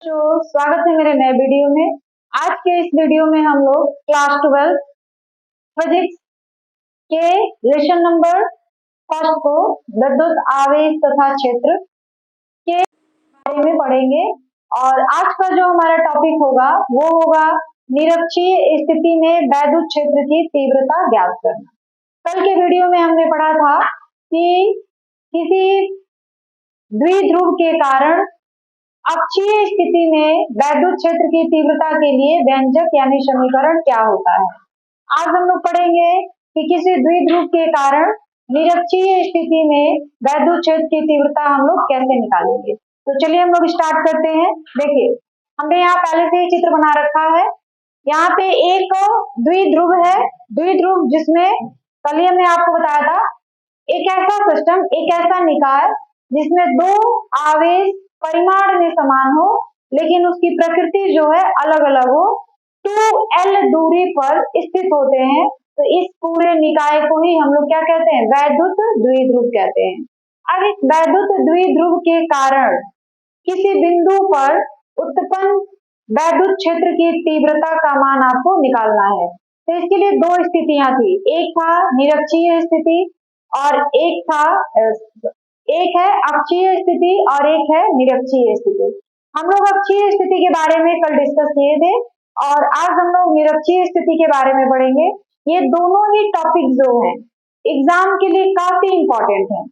स्वागत है मेरे नए वीडियो में। आज के इस वीडियो में हम लोग क्लास 12 फिजिक्स के लेसन नंबर फर्स्ट को विद्युत आवेश तथा क्षेत्र के बारे में पढ़ेंगे। और आज का जो हमारा टॉपिक होगा वो होगा निरक्षीय स्थिति में वैद्युत क्षेत्र की तीव्रता ज्ञात करना। कल के वीडियो में हमने पढ़ा था कि किसी द्विध्रुव के कारण अक्षीय स्थिति में वैद्युत क्षेत्र की तीव्रता के लिए व्यंजक यानी समीकरण क्या होता है। आज हम लोग पढ़ेंगे कि किसी द्विध्रुव के कारण निरक्षीय स्थिति में वैद्युत क्षेत्र की तीव्रता हम लोग कैसे निकालेंगे। तो चलिए हम लोग स्टार्ट करते हैं। देखिए हमने यहाँ पहले से ही चित्र बना रखा है। यहाँ पे एक द्विध्रुव है, द्विध्रुव जिसमें कल ही हमने आपको बताया था एक ऐसा सिस्टम, एक ऐसा निकाय जिसमें दो आवेश परिमाण में समान हो लेकिन उसकी प्रकृति जो है अलग अलग हो, 2L दूरी पर स्थित होते हैं। तो इस पूरे निकाय को ही हम लोग क्या कहते हैं, वैद्युत द्विध्रुव कहते हैं। अब इस वैद्युत द्विध्रुव के कारण किसी बिंदु पर उत्पन्न वैद्युत क्षेत्र की तीव्रता का मान आपको निकालना है। तो इसके लिए दो स्थितियां थी, एक था निरक्षीय स्थिति और एक है अक्षीय स्थिति और एक है निरक्षीय स्थिति। हम लोग अक्षीय स्थिति के बारे में कल डिस्कस किए थे और आज हम लोग निरक्षीय स्थिति के बारे में पढ़ेंगे। ये दोनों ही टॉपिक जो हैं एग्जाम के लिए काफी इंपॉर्टेंट है,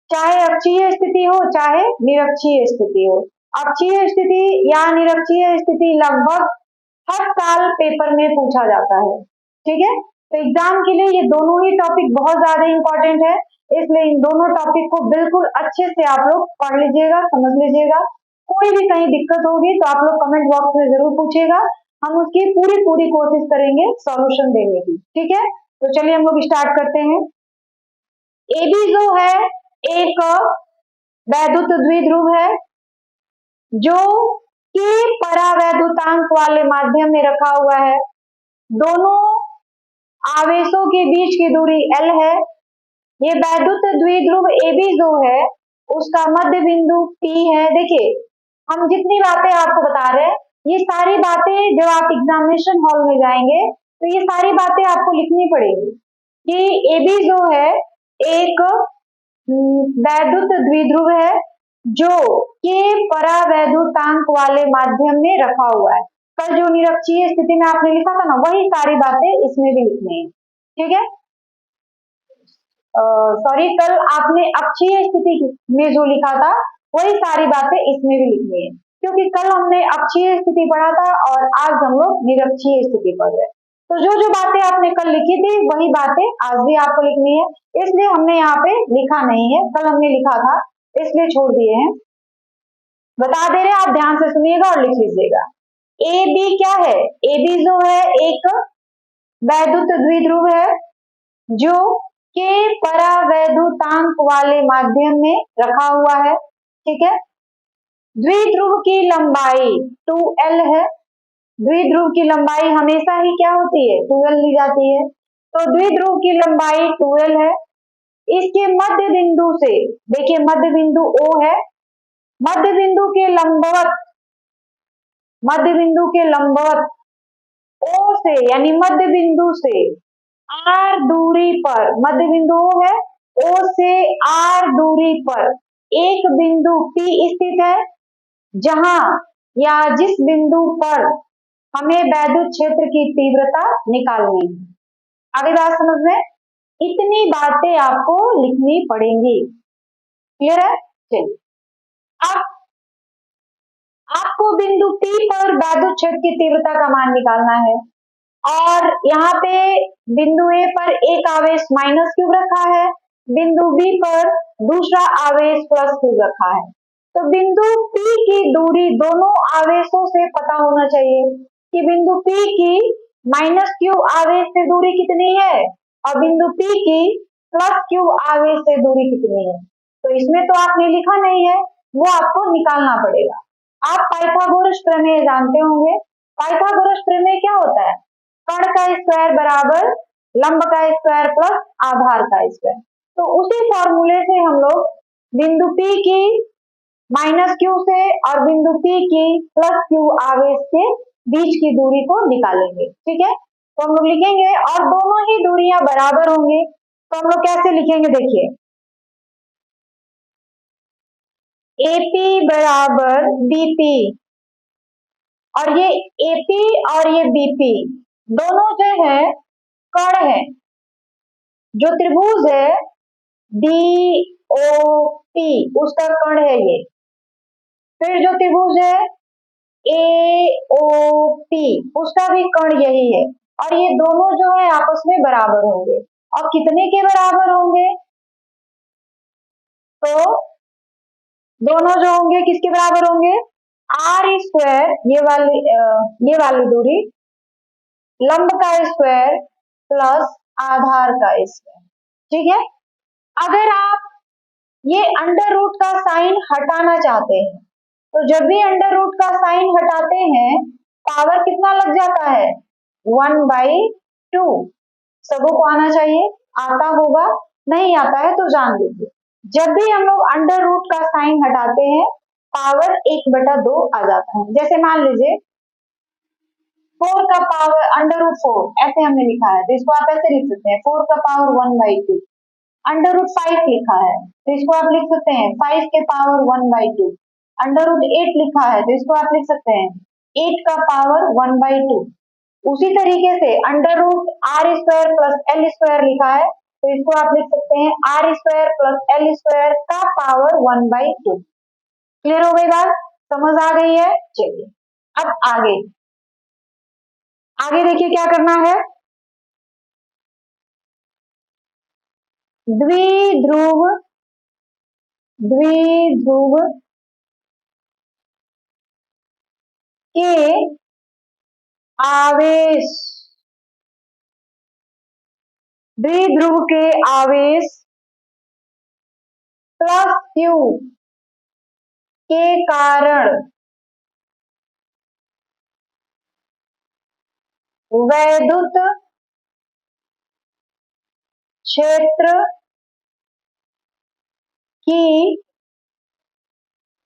चाहे अक्षीय स्थिति हो चाहे निरक्षीय स्थिति हो। अक्षीय स्थिति या निरक्षीय स्थिति लगभग हर साल पेपर में पूछा जाता है, ठीक है। तो एग्जाम के लिए ये दोनों ही टॉपिक बहुत ज्यादा इंपॉर्टेंट है, इसलिए इन दोनों टॉपिक को बिल्कुल अच्छे से आप लोग पढ़ लीजिएगा, समझ लीजिएगा। कोई भी कहीं दिक्कत होगी तो आप लोग कमेंट बॉक्स में जरूर पूछिएगा, हम उसकी पूरी कोशिश करेंगे सॉल्यूशन देने की, ठीक है। तो चलिए हम लोग स्टार्ट करते हैं। AB जो है एक वैद्युत द्विध्रुव है जो के परावैद्युतांक वाले माध्यम में रखा हुआ है। दोनों आवेशों के बीच की दूरी L है। ये वैद्युत द्विध्रुव AB जो है उसका मध्य बिंदु P है। देखिए हम जितनी बातें आपको बता रहे हैं ये सारी बातें जब आप एग्जामिनेशन हॉल में जाएंगे तो ये सारी बातें आपको लिखनी पड़ेगी कि AB जो है एक वैद्युत द्विध्रुव है जो के परावैद्युतांक वाले माध्यम में रखा हुआ है। कल जो निरक्षीय स्थिति में आपने लिखा था ना वही सारी बातें इसमें भी लिखनी है, ठीक है। सॉरी कल आपने अक्षीय स्थिति में जो लिखा था वही सारी बातें इसमें भी लिखनी है, क्योंकि कल हमने अक्षीय स्थिति पढ़ा था और आज हम लोग निरक्षीय स्थिति पढ़ रहे हैं। तो जो जो बातें आपने कल लिखी थी वही बातें आज भी आपको लिखनी है, इसलिए हमने यहाँ पे लिखा नहीं है, कल हमने लिखा था इसलिए छोड़ दिए हैं। बता दे रहे हैं, आप ध्यान से सुनिएगा और लिख लीजिएगा। AB क्या है, AB जो है एक वैद्युत द्विध्रुव है जो के परावैद्युतांक वाले माध्यम में रखा हुआ है, ठीक है। द्विध्रुव की लंबाई 2L है। द्विध्रुव की लंबाई हमेशा ही क्या होती है, 2L ली जाती है। तो द्विध्रुव की लंबाई 2L है। इसके मध्य बिंदु से, देखिए मध्य बिंदु O है, मध्य बिंदु के लंबवत O से यानी मध्य बिंदु से R दूरी पर, मध्य बिंदु है O से R दूरी पर एक बिंदु P स्थित है, जहां या जिस बिंदु पर हमें वैद्युत क्षेत्र की तीव्रता निकालनी है। आगे बात समझ में, इतनी बातें आपको लिखनी पड़ेंगी, क्लियर है। चलिए अब आपको बिंदु P पर वैद्युत क्षेत्र की तीव्रता का मान निकालना है और यहाँ पे बिंदु A पर एक आवेश -q रखा है, बिंदु B पर दूसरा आवेश +q रखा है। तो बिंदु P की दूरी दोनों आवेशों से पता होना चाहिए कि बिंदु P की -q आवेश से दूरी कितनी है और बिंदु P की +q आवेश से दूरी कितनी है। तो इसमें तो आपने लिखा नहीं है, वो आपको निकालना पड़ेगा। आप पाइथागोरस प्रमेय जानते होंगे। पाइथागोरस प्रमेय क्या होता है, कर्ण का स्क्वायर बराबर लंब का स्क्वायर प्लस आधार का स्क्वायर। तो उसी फॉर्मूले से हम लोग बिंदु P की माइनस क्यू से और बिंदु P की प्लस क्यू आवेश के बीच की दूरी को निकालेंगे। ठीक है, तो हम लोग लिखेंगे और दोनों ही दूरियां बराबर होंगे, तो हम लोग कैसे लिखेंगे देखिए, AP बराबर BP, और ये AP और ये BP दोनों जो है कण है, जो त्रिभुज है DOP उसका कण है ये। फिर जो त्रिभुज है AOP उसका भी कण यही है, और ये दोनों जो है आपस में बराबर होंगे। और कितने के बराबर होंगे, तो दोनों जो होंगे किसके बराबर होंगे, R स्क्वायर ये वाली दूरी लंब का स्क्वायर प्लस आधार का स्क्वायर। ठीक है, अगर आप ये अंडर रूट का साइन हटाना चाहते हैं, तो जब भी अंडर रूट का साइन हटाते हैं पावर कितना लग जाता है, 1/2। सबों को आना चाहिए, आता होगा, नहीं आता है तो जान लीजिए। जब भी हम लोग अंडर रूट का साइन हटाते हैं पावर 1/2 आ जाता है। जैसे मान लीजिए 4 का पावर अंडर रूट 4 ऐसे हमने लिखा है, तो इसको आप ऐसे लिख सकते हैं 4 का पावर 1/2। अंडर रूट 5 लिखा है तो इसको आप लिख सकते हैं 5 के पावर 1/2। अंडर रूट 8 लिखा है तो इसको आप लिख सकते हैं 8 का पावर 1/2। उसी तरीके से under root R square plus L square लिखा है तो इसको आप लिख सकते हैं R square plus L square का पावर 1/2। क्लियर हो गई बात, समझ आ गई है। चलिए अब आगे आगे देखिए क्या करना है, द्विध्रुव द्विध्रुव के आवेश, द्विध्रुव के आवेश प्लस क्यू के कारण वैद्युत क्षेत्र की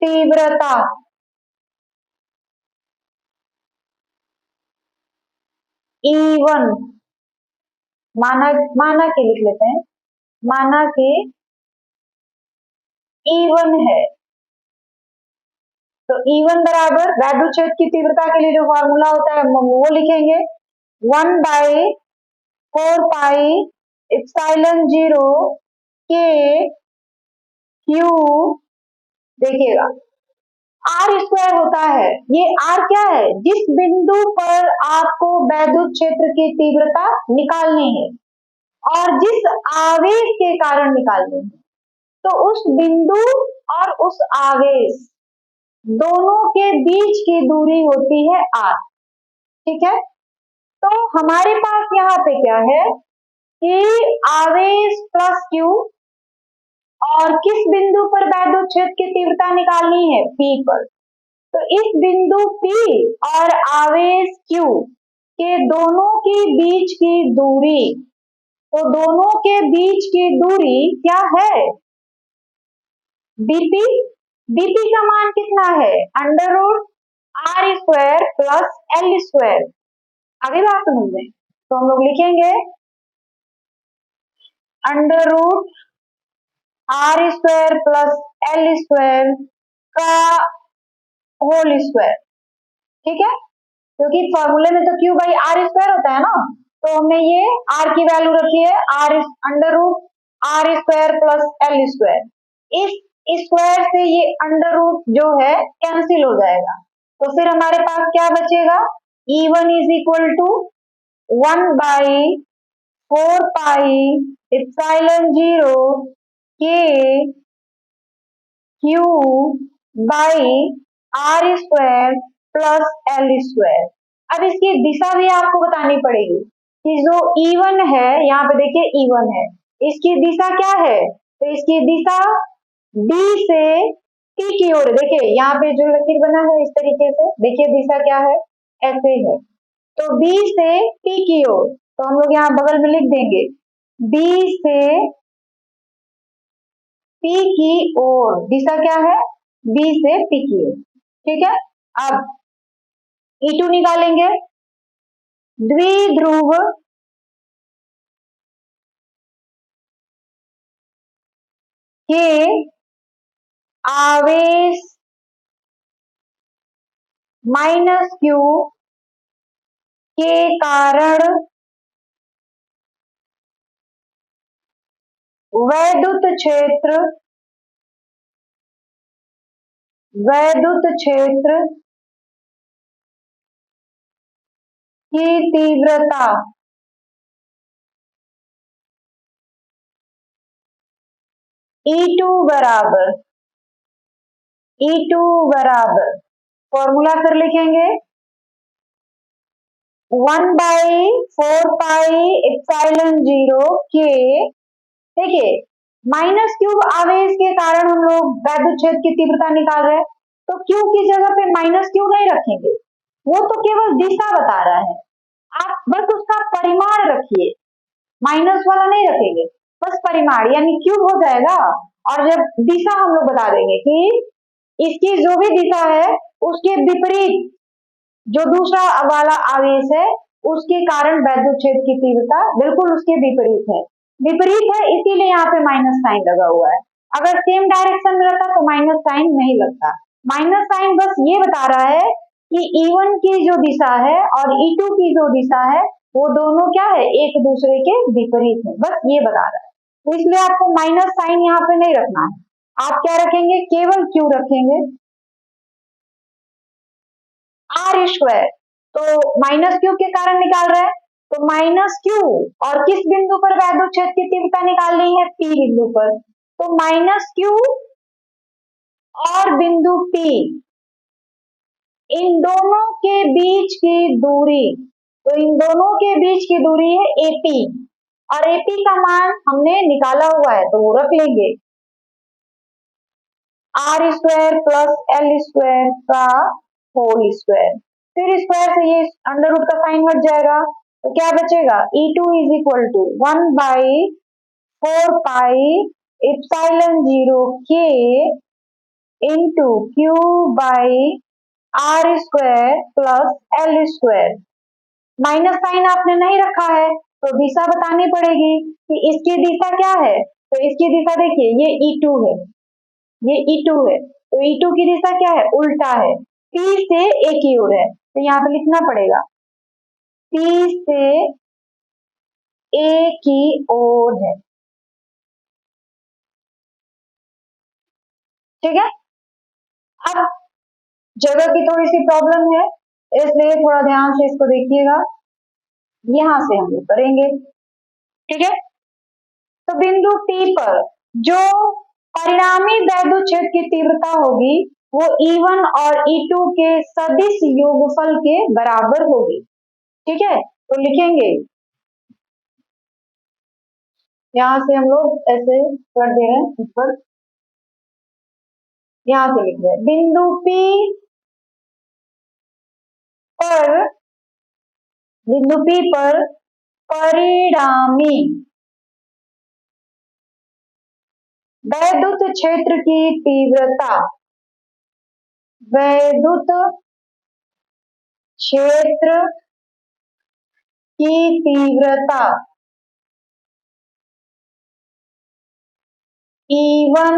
तीव्रता E1 माना के लिख लेते हैं, माना के E1 है, तो E1 बराबर वैद्युत क्षेत्र की तीव्रता के लिए जो फॉर्मूला होता है वो लिखेंगे 1/4πε0 के क्यू, देखिएगा आर स्क्वायर होता है, ये आर क्या है, जिस बिंदु पर आपको वैद्युत क्षेत्र की तीव्रता निकालनी है और जिस आवेश के कारण निकालनी है, तो उस बिंदु और उस आवेश दोनों के बीच की दूरी होती है आर। ठीक है, तो हमारे पास यहाँ पे क्या है कि आवेश प्लस क्यू और किस बिंदु पर वैद्युत क्षेत्र की तीव्रता निकालनी है, P पर। तो इस बिंदु P और आवेश Q के दोनों के बीच की दूरी, तो दोनों के बीच की दूरी क्या है, BP। BP का मान कितना है, under root R square plus L square. अभी बात समझ में, तो हम लोग लिखेंगे under root R square plus L square का होल स्क्वायर। ठीक है, क्योंकि फॉर्मूले में तो क्यू बाई आर स्क्वायर होता है ना, तो हमने ये आर की वैल्यू रखी है R under root R square plus L square. इस स्क्वायर से ये अंडर रूट जो है कैंसिल हो जाएगा, तो फिर हमारे पास क्या बचेगा, E1 इज इक्वल टू 1/4πε0 के Q by R square plus L square. अब इसकी दिशा भी आपको बतानी पड़ेगी कि जो E1 है, यहाँ पे देखिए E1 है, इसकी दिशा क्या है, तो इसकी दिशा D से P की ओर, देखिए यहाँ पे जो लकीर बना है इस तरीके से, देखिए दिशा क्या है, ऐसे है, तो B से P की ओर, तो हम लोग यहाँ बगल में लिख देंगे B से P की ओर दिशा क्या है बी से पी की ओर। ठीक है, अब E2 निकालेंगे। द्विध्रुव के आवेश -q के कारण वैद्युत क्षेत्र की तीव्रता E2 बराबर फॉर्मूला फिर लिखेंगे 1/4πε0 के। देखिए, -q आवेश के कारण हम लोग वैद्युत क्षेत्र की तीव्रता निकाल रहे हैं, तो q की जगह पे -q नहीं रखेंगे, वो तो केवल दिशा बता रहा है। आप बस उसका परिमाण रखिए, माइनस वाला नहीं रखेंगे, बस परिमाण यानी क्यूब हो जाएगा। और जब दिशा हम लोग बता देंगे कि इसकी जो भी दिशा है उसके विपरीत जो दूसरा वाला आवेश है उसके कारण वैद्युत क्षेत्र की तीव्रता बिल्कुल उसके विपरीत है, इसीलिए यहाँ पे माइनस साइन लगा हुआ है। अगर सेम डायरेक्शन में रहता तो माइनस साइन नहीं लगता। माइनस साइन बस ये बता रहा है कि E1 की जो दिशा है और E2 की जो दिशा है वो दोनों क्या है, एक दूसरे के विपरीत है, बस ये बता रहा है। तो इसलिए आपको माइनस साइन यहाँ पे नहीं रखना है, आप क्या रखेंगे, केवल क्यू रखेंगे, आर स्क्वायर। तो -q के कारण निकाल रहे हैं, तो -q और किस बिंदु पर वैद्युत क्षेत्र की तीव्रता निकालनी है, P बिंदु पर। तो -q और बिंदु P, इन दोनों के बीच की दूरी, तो इन दोनों के बीच की दूरी है AP, और AP का मान हमने निकाला हुआ है तो वो रख लेंगे, R square plus L square का होल स्क्वायर। फिर स्क्वायर से ये अंडर रूट का साइन हट जाएगा, तो क्या बचेगा, E2 इज इक्वल टू 1/4πε0 के into Q by R square plus L square. Minus sign आपने नहीं रखा है तो दिशा बतानी पड़ेगी कि इसकी दिशा क्या है, तो इसकी दिशा देखिए ये E2 है, ये E2 है, तो E2 की दिशा क्या है, उल्टा है, P से A की ओर है, तो यहाँ पे लिखना पड़ेगा P से A की ओर है। ठीक है, अब जगह की थोड़ी सी प्रॉब्लम है इसलिए थोड़ा ध्यान से इसको देखिएगा, यहां से हम लोग करेंगे। ठीक है, तो बिंदु P पर जो परिणामी वैद्युत क्षेत्र की तीव्रता होगी वो E1 और E2 के सदिश योगफल के बराबर होगी। ठीक है, तो लिखेंगे, यहां से हम लोग ऐसे कर दे रहे हैं ऊपर, यहां से लिख रहे हैं बिंदु P पर परिणामी वैद्युत क्षेत्र की तीव्रता, वैद्युत क्षेत्र की तीव्रता E1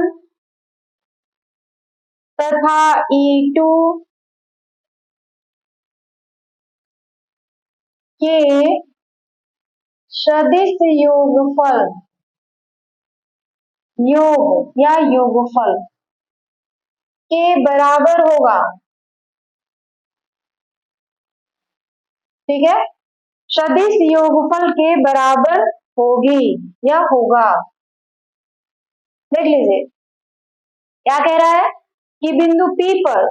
तथा E2 के सदिश योगफल, योग या योगफल के बराबर होगा। ठीक है, सदिश योगफल के बराबर होगी या होगा। देख लीजिए क्या कह रहा है कि बिंदु P पर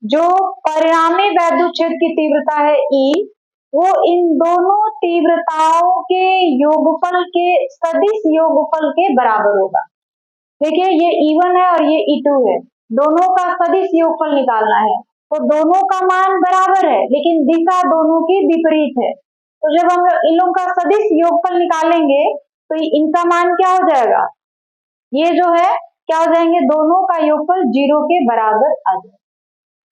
जो परिणामी वैद्युत क्षेत्र की तीव्रता है E, वो इन दोनों तीव्रताओं के योगफल के सदिश योगफल के बराबर होगा। देखिए ये E1 है और ये E2 है, दोनों का सदिश योगफल निकालना है, तो दोनों का मान बराबर है लेकिन दिशा दोनों की विपरीत है। तो जब हम इन लोगों का सदिश योगफल निकालेंगे तो इनका मान क्या हो जाएगा, ये जो है क्या हो जाएंगे, दोनों का योगफल 0 के बराबर आ जाएगा।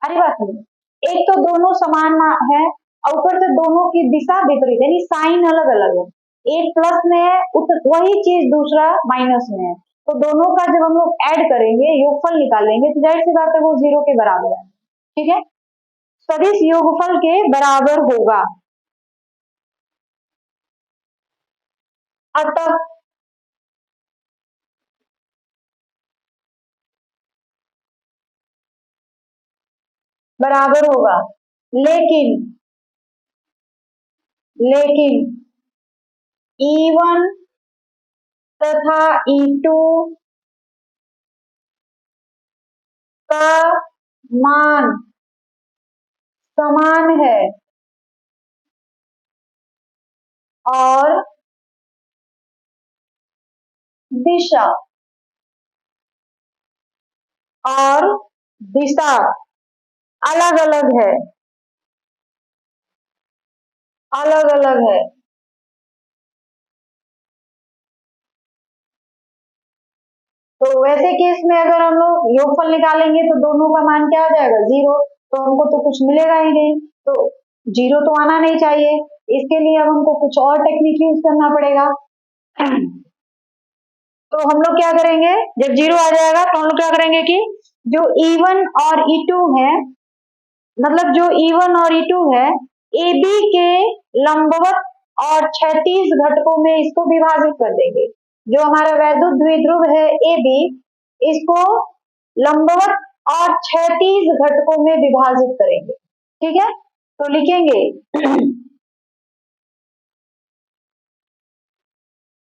अरे बात नहीं, एक तो दोनों समान है और ऊपर से दोनों की दिशा विपरीत यानी साइन अलग अलग है, एक प्लस में है वही चीज दूसरा माइनस में है, तो दोनों का जब हम लोग ऐड करेंगे योगफल निकालेंगे तो जाहिर सी बात है वो 0 के बराबर है। ठीक है, सदिश योगफल के बराबर होगा। अतः बराबर होगा, लेकिन लेकिन E1 तथा E2 का मान समान है और दिशा और दिशा अलग अलग है, अलग अलग है। तो वैसे केस में अगर हम लोग योगफल निकालेंगे तो दोनों का मान क्या आ जाएगा, 0, तो हमको तो कुछ मिलेगा ही नहीं, तो 0 तो आना नहीं चाहिए, इसके लिए अब हमको कुछ और टेक्निक यूज करना पड़ेगा। तो हम लोग क्या करेंगे, जब 0 आ जाएगा तो हम लोग क्या करेंगे कि जो E1 और E2 है, मतलब जो E1 और E2 है, AB के लंबवत और क्षैतिज घटकों में इसको विभाजित कर देंगे। जो हमारा वैद्युत द्विध्रुव है AB, इसको लंबवत और क्षैतिज घटकों में विभाजित करेंगे। ठीक है, तो लिखेंगे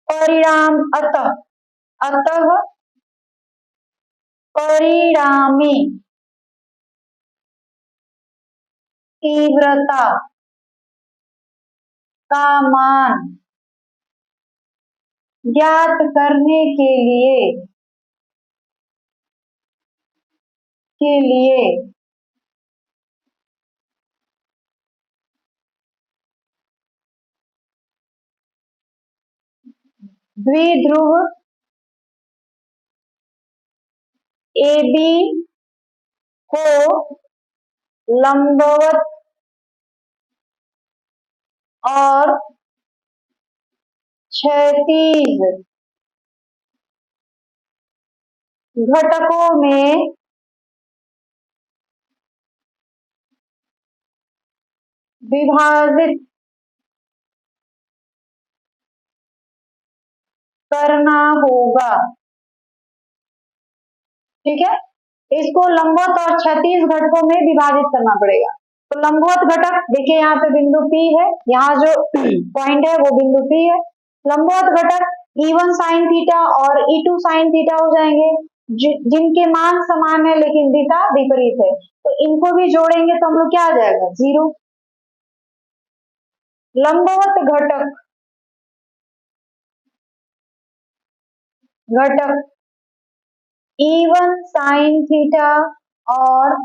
परिणाम अतः अतः परिणामी तीव्रता का मान ज्ञात करने के लिए द्विध्रुव AB को लंबवत और क्षैतिज घटकों में विभाजित करना होगा। ठीक है, इसको लंबवत और क्षैतिज घटकों में विभाजित करना पड़ेगा। तो लंबवत घटक देखिए यहाँ पे बिंदु P है, यहाँ जो पॉइंट है वो बिंदु P है। लंबवत घटक E1 साइन थीटा और E2 साइन थीटा हो जाएंगे, जिनके मान समान है लेकिन दिशा विपरीत है, तो इनको भी जोड़ेंगे तो हम लोग क्या आ जाएगा, 0। लंबवत घटक घटक E1 साइन थीटा और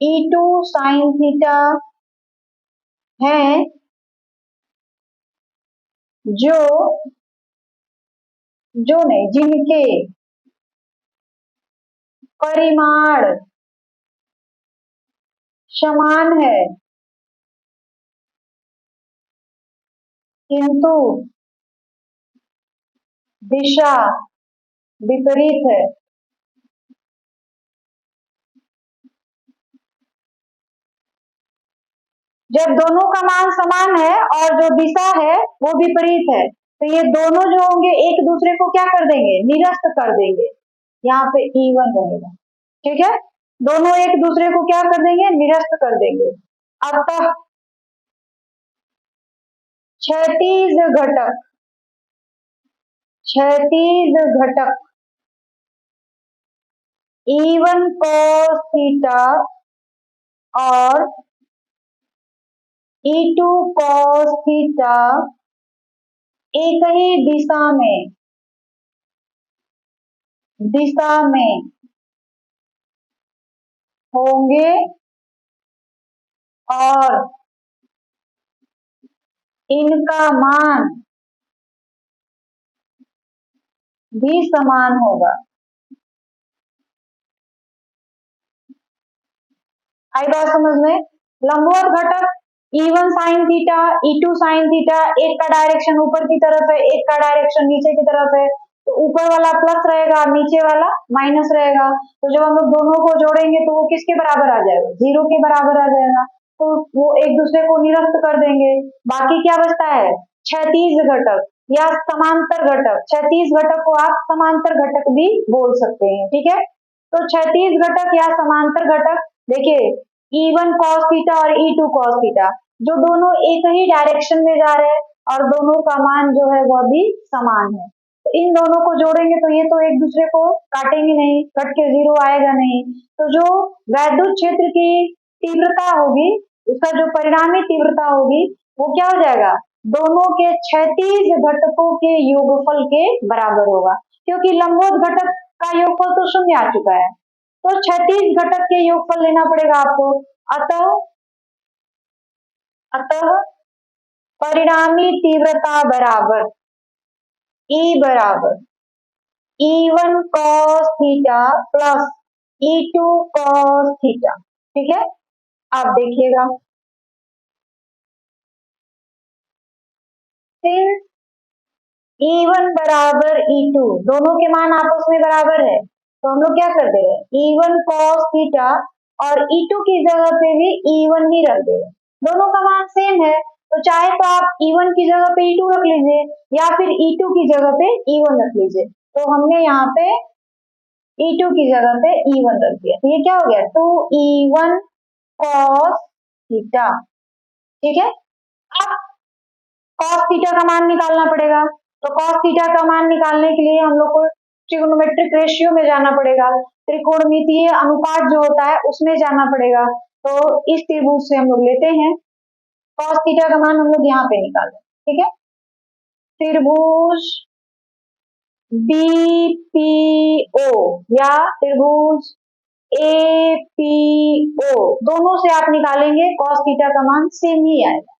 E2 साइन थीटा हैं, जो जो नहीं जिनके परिमाण समान है किंतु दिशा विपरीत है। जब दोनों का मान समान है और जो दिशा है वो विपरीत है, तो ये दोनों जो होंगे एक दूसरे को क्या कर देंगे, निरस्त कर देंगे। यहाँ पे E1 रहेगा। ठीक है, दोनों एक दूसरे को क्या कर देंगे, निरस्त कर देंगे। अतः क्षैतिज घटक क्षैतिज घटक E1 cos थीटा और E2 cos थीटा एक ही दिशा में होंगे और इनका मान भी समान होगा। आई बात समझ में? लंबवत घटक E1 sine theta, E2 sine theta, एक का डायरेक्शन ऊपर की तरफ है, एक का डायरेक्शन नीचे की तरफ है, तो ऊपर वाला प्लस रहेगा, नीचे वाला माइनस रहेगा। तो जब हम लोग दोनों को जोड़ेंगे तो वो किसके बराबर आ जाएगा? 0 के बराबर आ जाएगा। तो वो एक दूसरे को निरस्त कर देंगे। बाकी क्या बचता है? क्षैतिज घटक या समांतर घटक। क्षैतिज घटक को आप समांतर घटक भी बोल सकते हैं, ठीक है। तो क्षैतिज घटक या समांतर घटक, देखिए E1 cos थीटा और E2 cos थीटा, जो दोनों एक ही डायरेक्शन में जा रहे हैं और दोनों का मान जो है वह भी समान है। तो इन दोनों को जोड़ेंगे तो ये तो एक दूसरे को काटेंगे नहीं, कट के 0 आएगा नहीं। तो जो वैद्युत क्षेत्र की तीव्रता होगी, उसका जो परिणामी तीव्रता होगी, वो क्या हो जाएगा? दोनों के क्षैतिज घटकों के योगफल के बराबर होगा, क्योंकि लंबवत घटक का योगफल तो शून्य आ चुका है। तो क्षैतिज घटक के योगफल लेना पड़ेगा आपको। अतः अतः परिणामी तीव्रता बराबर E बराबर E1 cos theta plus E2 cos theta, ठीक है। आप देखिएगा, फिर E1 बराबर E2, दोनों के मान आपस में बराबर है, तो हम लोग क्या कर दे रहे हैं? E1 cos थीटा और E2 की जगह पे भी E1 ही रख दे रहे हैं। दोनों का मान सेम है, तो चाहे तो आप E1 की जगह पे E2 रख लीजिए या फिर E2 की जगह पे E1 रख लीजिए। तो हमने यहाँ पे E2 की जगह पे E1 रख दिया, तो ये क्या हो गया? 2E1 cos थीटा, ठीक है। अब cos थीटा का मान निकालना पड़ेगा, तो cos थीटा का मान निकालने के लिए हम लोग को ट्रिगोनोमेट्रिक रेशियो में जाना पड़ेगा, त्रिकोणमितीय अनुपात जो होता है उसमें जाना पड़ेगा। तो इस त्रिभुज से हम लोग लेते हैं, cos थीटा का मान हम लोग यहाँ पे निकाल रहे हैं, ठीक है। त्रिभुज BPO या त्रिभुज APO, दोनों से आप निकालेंगे cos थीटा का मान सेम ही आएगा।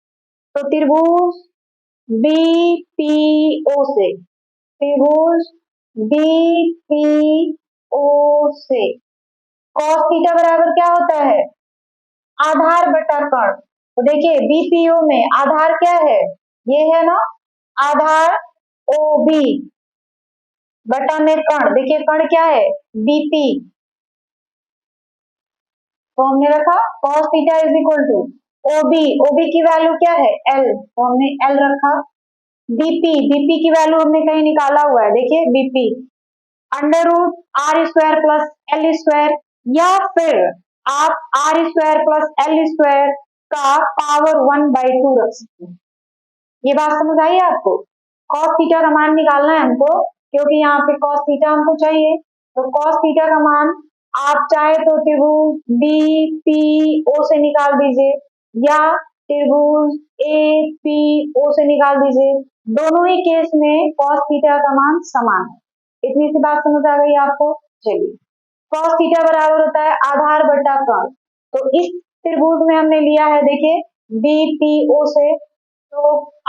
तो त्रिभुज BPO से, त्रिभुज BPO से cos थीटा बराबर क्या होता है? आधार बटा कर्ण। तो देखिए BPO में आधार क्या है? ये है ना आधार OB बटा में कर्ण, देखिए कर्ण क्या है? BP। तो हमने रखा cos theta is equal to OB की वैल्यू क्या है? L, तो हमने L रखा। BP की वैल्यू हमने कहीं निकाला हुआ है, देखिए BP under root R square plus L square, या फिर आप R square plus L square का पावर 1/2 रख सकते हैं। ये बात समझ आई आपको? cos थीटा का मान निकालना है हमको, क्योंकि यहाँ पे cos थीटा हमको चाहिए। तो cos थीटा का मान आप चाहे तो त्रिभुज BPO से निकाल दीजिए या त्रिभुज APO से निकाल दीजिए। दोनों ही केस में cos थीटा का मान समान है। इतनी सी बात समझ आ गई आपको? चलिए, cos थीटा बराबर होता है आधार बटा कर्ण। तो इस त्रिभुज में हमने लिया है, देखिए BPO से, तो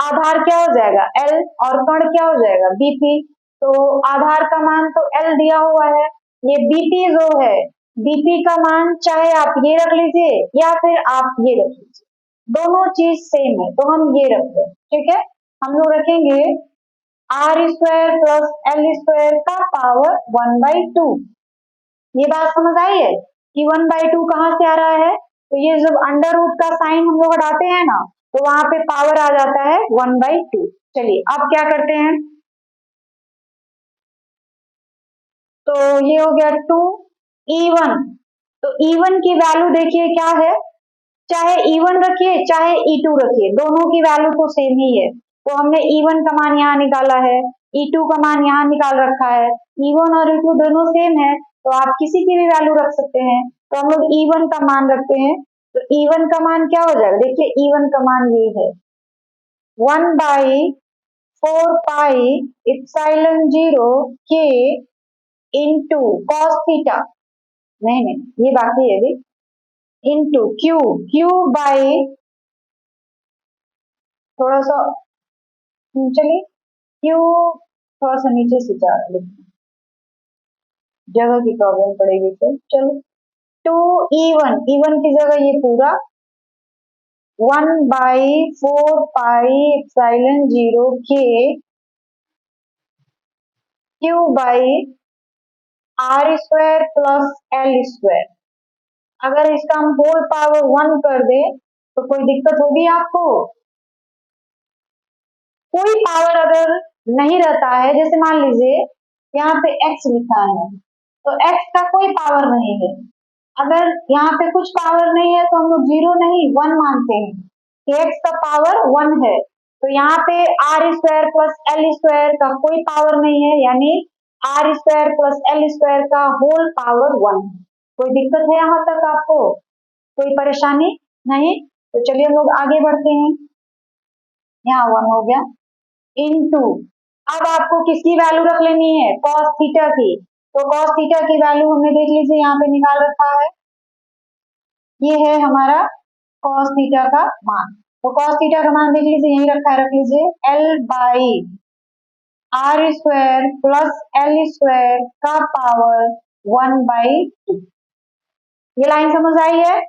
आधार क्या हो जाएगा? L और कर्ण क्या हो जाएगा? BP। तो आधार का मान तो L दिया हुआ है, ये BP जो है, BP का मान चाहे आप ये रख लीजिए या फिर आप ये रख लीजिए, दोनों चीज सेम है, तो हम ये रखते हैं, ठीक है। हम लोग रखेंगे R square plus L square का पावर 1/2। ये बात समझ आई है कि 1/2 कहाँ से आ रहा है? तो ये जब अंडर रूट का साइन हम लोग हटाते हैं ना, तो वहां पे पावर आ जाता है 1/2। चलिए अब क्या करते हैं, तो ये हो गया 2E1। तो E1 की वैल्यू देखिए क्या है, चाहे E1 रखिए चाहे E2 रखिए, दोनों की वैल्यू तो सेम ही है। तो हमने E1 का मान यहाँ निकाला है, E2 का मान यहाँ निकाल रखा है। E1 और E2 दोनों सेम है, तो आप किसी की भी वैल्यू रख सकते हैं। तो हम लोग E1 का मान रखते हैं, तो E1 का मान क्या हो जाएगा? देखिए E1 का मान ये है 1/4πε0K इंटू कॉस थीटा, नहीं नहीं ये बाकी है भी, इंटू क्यू बाई, थोड़ा सा चलिए, क्यू थोड़ा सा नीचे से लिखते, जगह की प्रॉब्लम पड़ेगी फिर। चलो, 2E1 की जगह ये पूरा 1/4πε0K Q/R² प्लस L²। अगर इसका हम होल पावर 1 कर दे तो कोई दिक्कत होगी आपको? कोई पावर अगर नहीं रहता है, जैसे मान लीजिए यहाँ पे x लिखा है तो x का कोई पावर नहीं है। अगर यहाँ पे कुछ पावर नहीं है तो हम लोग 0 नहीं 1 मानते हैं कि x का पावर 1 है। तो यहाँ पे R² प्लस L² का कोई पावर नहीं है, यानी R² प्लस L² का होल पावर 1 है। कोई दिक्कत है यहाँ तक आपको? कोई परेशानी नहीं? तो चलिए हम लोग आगे बढ़ते हैं। यहाँ 1 हो गया इनटू, अब आपको किसकी वैल्यू रख लेनी है? cos थीटा की। तो cos थीटा की वैल्यू हमने देख लीजिए यहाँ पे निकाल रखा है, ये है हमारा cos थीटा का मान। तो cos थीटा का मान देख लीजिए, यही रखा है, रख लीजिए L/R² प्लस L² का पावर 1/2। ये लाइन समझ आई है?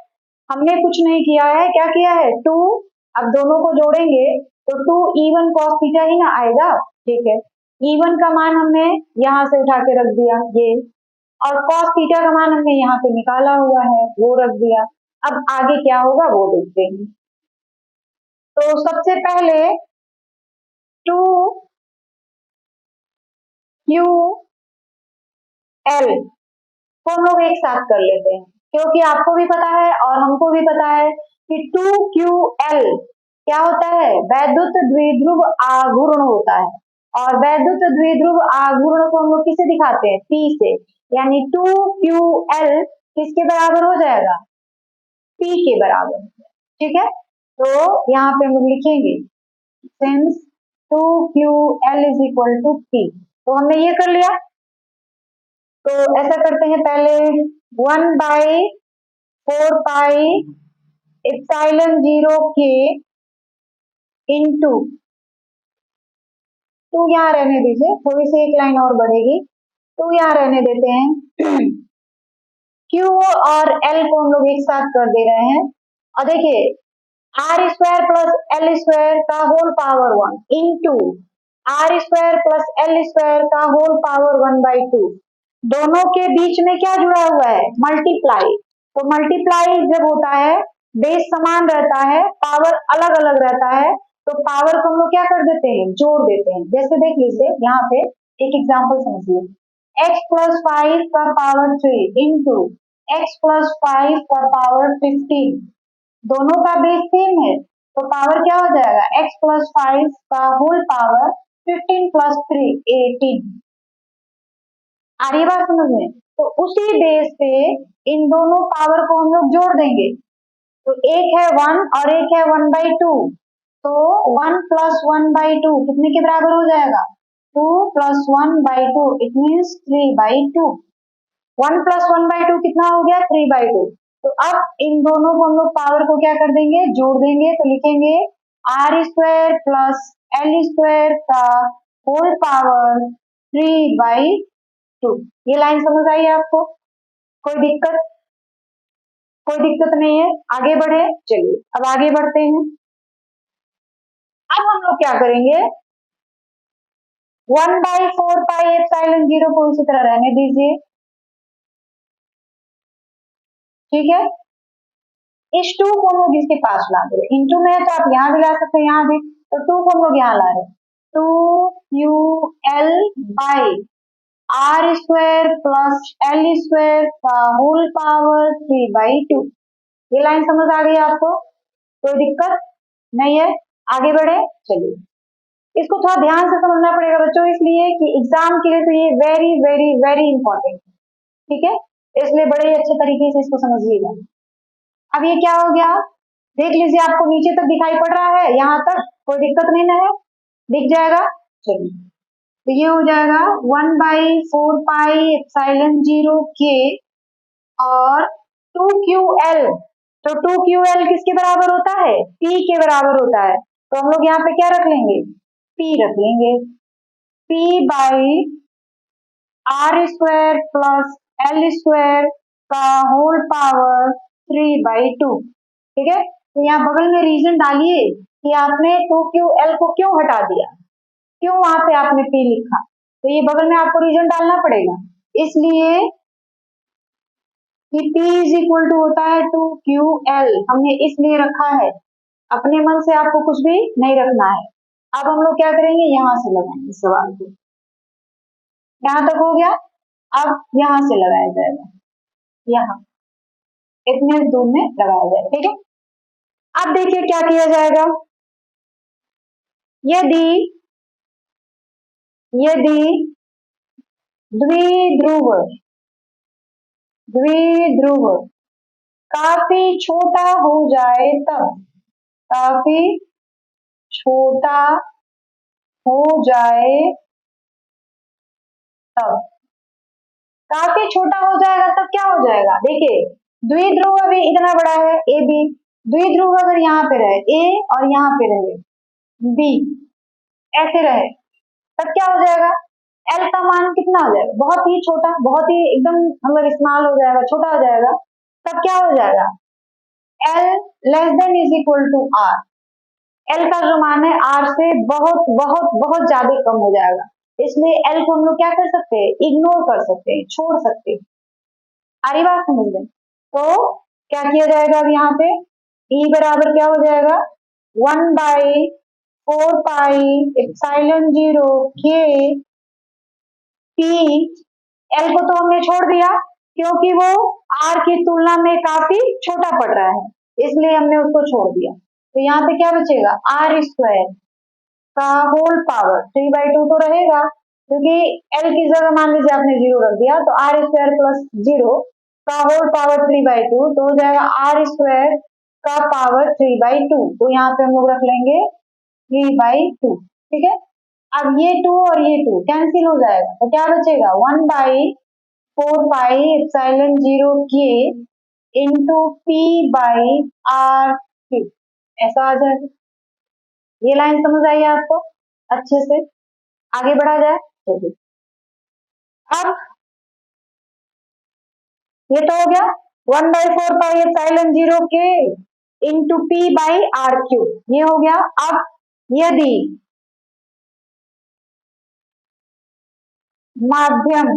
हमने कुछ नहीं किया है, क्या किया है? 2, अब दोनों को जोड़ेंगे तो 2E1 cos थीटा ही ना आएगा, ठीक है। E1 का मान हमने यहाँ से उठा के रख दिया ये, और cos थीटा का मान हमने यहाँ पे निकाला हुआ है वो रख दिया। अब आगे क्या होगा वो देखते हैं। तो सबसे पहले 2QL को हम लोग एक साथ कर लेते हैं, क्योंकि आपको भी पता है और हमको भी पता है कि 2QL क्या होता है? वैद्युत द्विध्रुव आघूर्ण होता है। और वैद्युत द्विध्रुव आघूर्ण को हम लोग किसे दिखाते हैं? P से, यानी 2QL किसके बराबर हो जाएगा? P के बराबर, ठीक है। तो यहाँ पे हम लोग लिखेंगे since 2QL is equal to P। तो हमने ये कर लिया। तो ऐसा करते हैं, पहले 1/4πε0K इंटू 2 यहाँ रहने दीजिए, थोड़ी सी एक लाइन और बढ़ेगी, 2 यहाँ रहने देते हैं। Q और L को हम लोग एक साथ कर दे रहे हैं, और देखिए R² प्लस L² का whole power 1 into R² plus L² का होल पावर 1/2। दोनों के बीच में क्या जुड़ा हुआ है? मल्टीप्लाई। तो मल्टीप्लाई जब होता है, बेस समान रहता है, पावर अलग अलग रहता है, तो पावर को हम लोग क्या कर देते हैं? जोड़ देते हैं। जैसे देख लीजिए यहाँ पे एक एग्जांपल समझिए, x+5 का पावर 3 इंटू x+5 का पावर 15, दोनों का बेस सेम है, तो पावर क्या हो जाएगा? x+5 का होल पावर 15 प्लस 3 18। आ रही बात समझ में? तो उसी बेस पे इन दोनों पावर को हम लोग जोड़ देंगे। तो एक है 1 और एक है 1/2, तो 1 प्लस 1/2 कितने के बराबर हो जाएगा? 2 प्लस 1/2, इट मीन्स 3/2। 1 प्लस 1/2 कितना हो गया? 3/2। तो अब इन दोनों को हम लोग पावर को क्या कर देंगे? जोड़ देंगे। तो लिखेंगे R² प्लस L² का होल पावर 3/2। ये लाइन समझ आई आपको? कोई दिक्कत? कोई दिक्कत नहीं है, आगे बढ़े। चलिए अब आगे बढ़ते हैं। अब हम लोग क्या करेंगे? 1/4πε0 को इसी तरह रहने दीजिए, ठीक है। इस 2 को हम लोग इसके पास ला दे, इंटू में है तो आप यहाँ भी ला सकते हैं, यहाँ भी। तो 2 को हम लोग यहाँ ला रहे, 2QL/R² प्लस L² का होल पावर 3/2। ये लाइन समझ आ गई आपको? कोई दिक्कत नहीं है, आगे बढ़े। चलिए इसको थोड़ा ध्यान से समझना पड़ेगा बच्चों, इसलिए कि एग्जाम के लिए तो ये वेरी वेरी वेरी इंपॉर्टेंट है, ठीक है। इसलिए बड़े अच्छे तरीके से इसको समझिएगा। अब ये क्या हो गया? देख लीजिए, आपको नीचे तक दिखाई पड़ रहा है? यहाँ तक कोई दिक्कत नहीं ना है? दिख जाएगा। चलिए तो ये हो जाएगा 1/4πε0K और 2QL। तो 2QL किसके बराबर होता है? P के बराबर होता है। तो हम लोग यहाँ पे क्या रख लेंगे? P रख लेंगे। P by R square plus L square का होल पावर 3/2। ठीक है, तो यहाँ बगल में रीजन डालिए कि आपने 2QL को क्यों हटा दिया, क्यों वहां पे आपने P लिखा, तो ये बगल में आपको रीजन डालना पड़ेगा। इसलिए कि P इज इक्वल टू होता है 2QL, हमने इसलिए रखा है, अपने मन से आपको कुछ भी नहीं रखना है। अब हम लोग क्या करेंगे, यहां से लगाएंगे इस सवाल को, यहां तक हो गया। अब यहां से लगाया जाएगा, यहाँ इतने दूर में लगाया जाएगा। ठीक है, अब देखिए क्या किया जाएगा। यदि यदि द्विध्रुव द्विध्रुव काफी छोटा हो जाए तब, काफी छोटा हो जाए तब, काफी छोटा हो जाएगा तब क्या हो जाएगा, देखिए द्विध्रुव अभी इतना बड़ा है ए बी, द्विध्रुव अगर यहाँ पे रहे ए और यहाँ पे रहे बी, ऐसे रहे, तब क्या हो जाएगा, एल का मान कितना हो जाएगा, बहुत ही छोटा, बहुत ही एकदम मतलब स्मॉल हो जाएगा, छोटा हो जाएगा। तब क्या हो जाएगा, L less than is equal to R, L का जो मान है आर से बहुत बहुत बहुत ज्यादा कम हो जाएगा। इसलिए एल को हम लोग क्या कर सकते हैं, इग्नोर कर सकते हैं, छोड़ सकते हैं। सारी बात समझ लें, तो क्या किया जाएगा अब यहाँ पे, ई बराबर क्या हो जाएगा, 1/4πε0 के पी, एल को तो हमने छोड़ दिया क्योंकि वो आर की तुलना में काफी छोटा पड़ रहा है, इसलिए हमने उसको छोड़ दिया। तो यहाँ पे क्या बचेगा, आर स्क्वायर का होल पावर 3/2 तो रहेगा, क्योंकि एल की जगह मान लीजिए आपने 0 रख दिया, तो आर स्क्वायर प्लस 0 का होल पावर 3/2 तो हो जाएगा आर स्क्वायर का पावर 3/2, तो यहाँ पे हम लोग रख लेंगे 3/2। ठीक है, अब ये 2 और ये 2 कैंसिल हो जाएगा, तो क्या बचेगा, 1/4πε0 के into P by R cube, ऐसा आ जाएगा। ये लाइन समझ आई आपको अच्छे से, आगे बढ़ा जाए। चलिए, अब ये तो हो गया 1/4πε0 के into P by R cube, ये हो गया। अब यदि माध्यम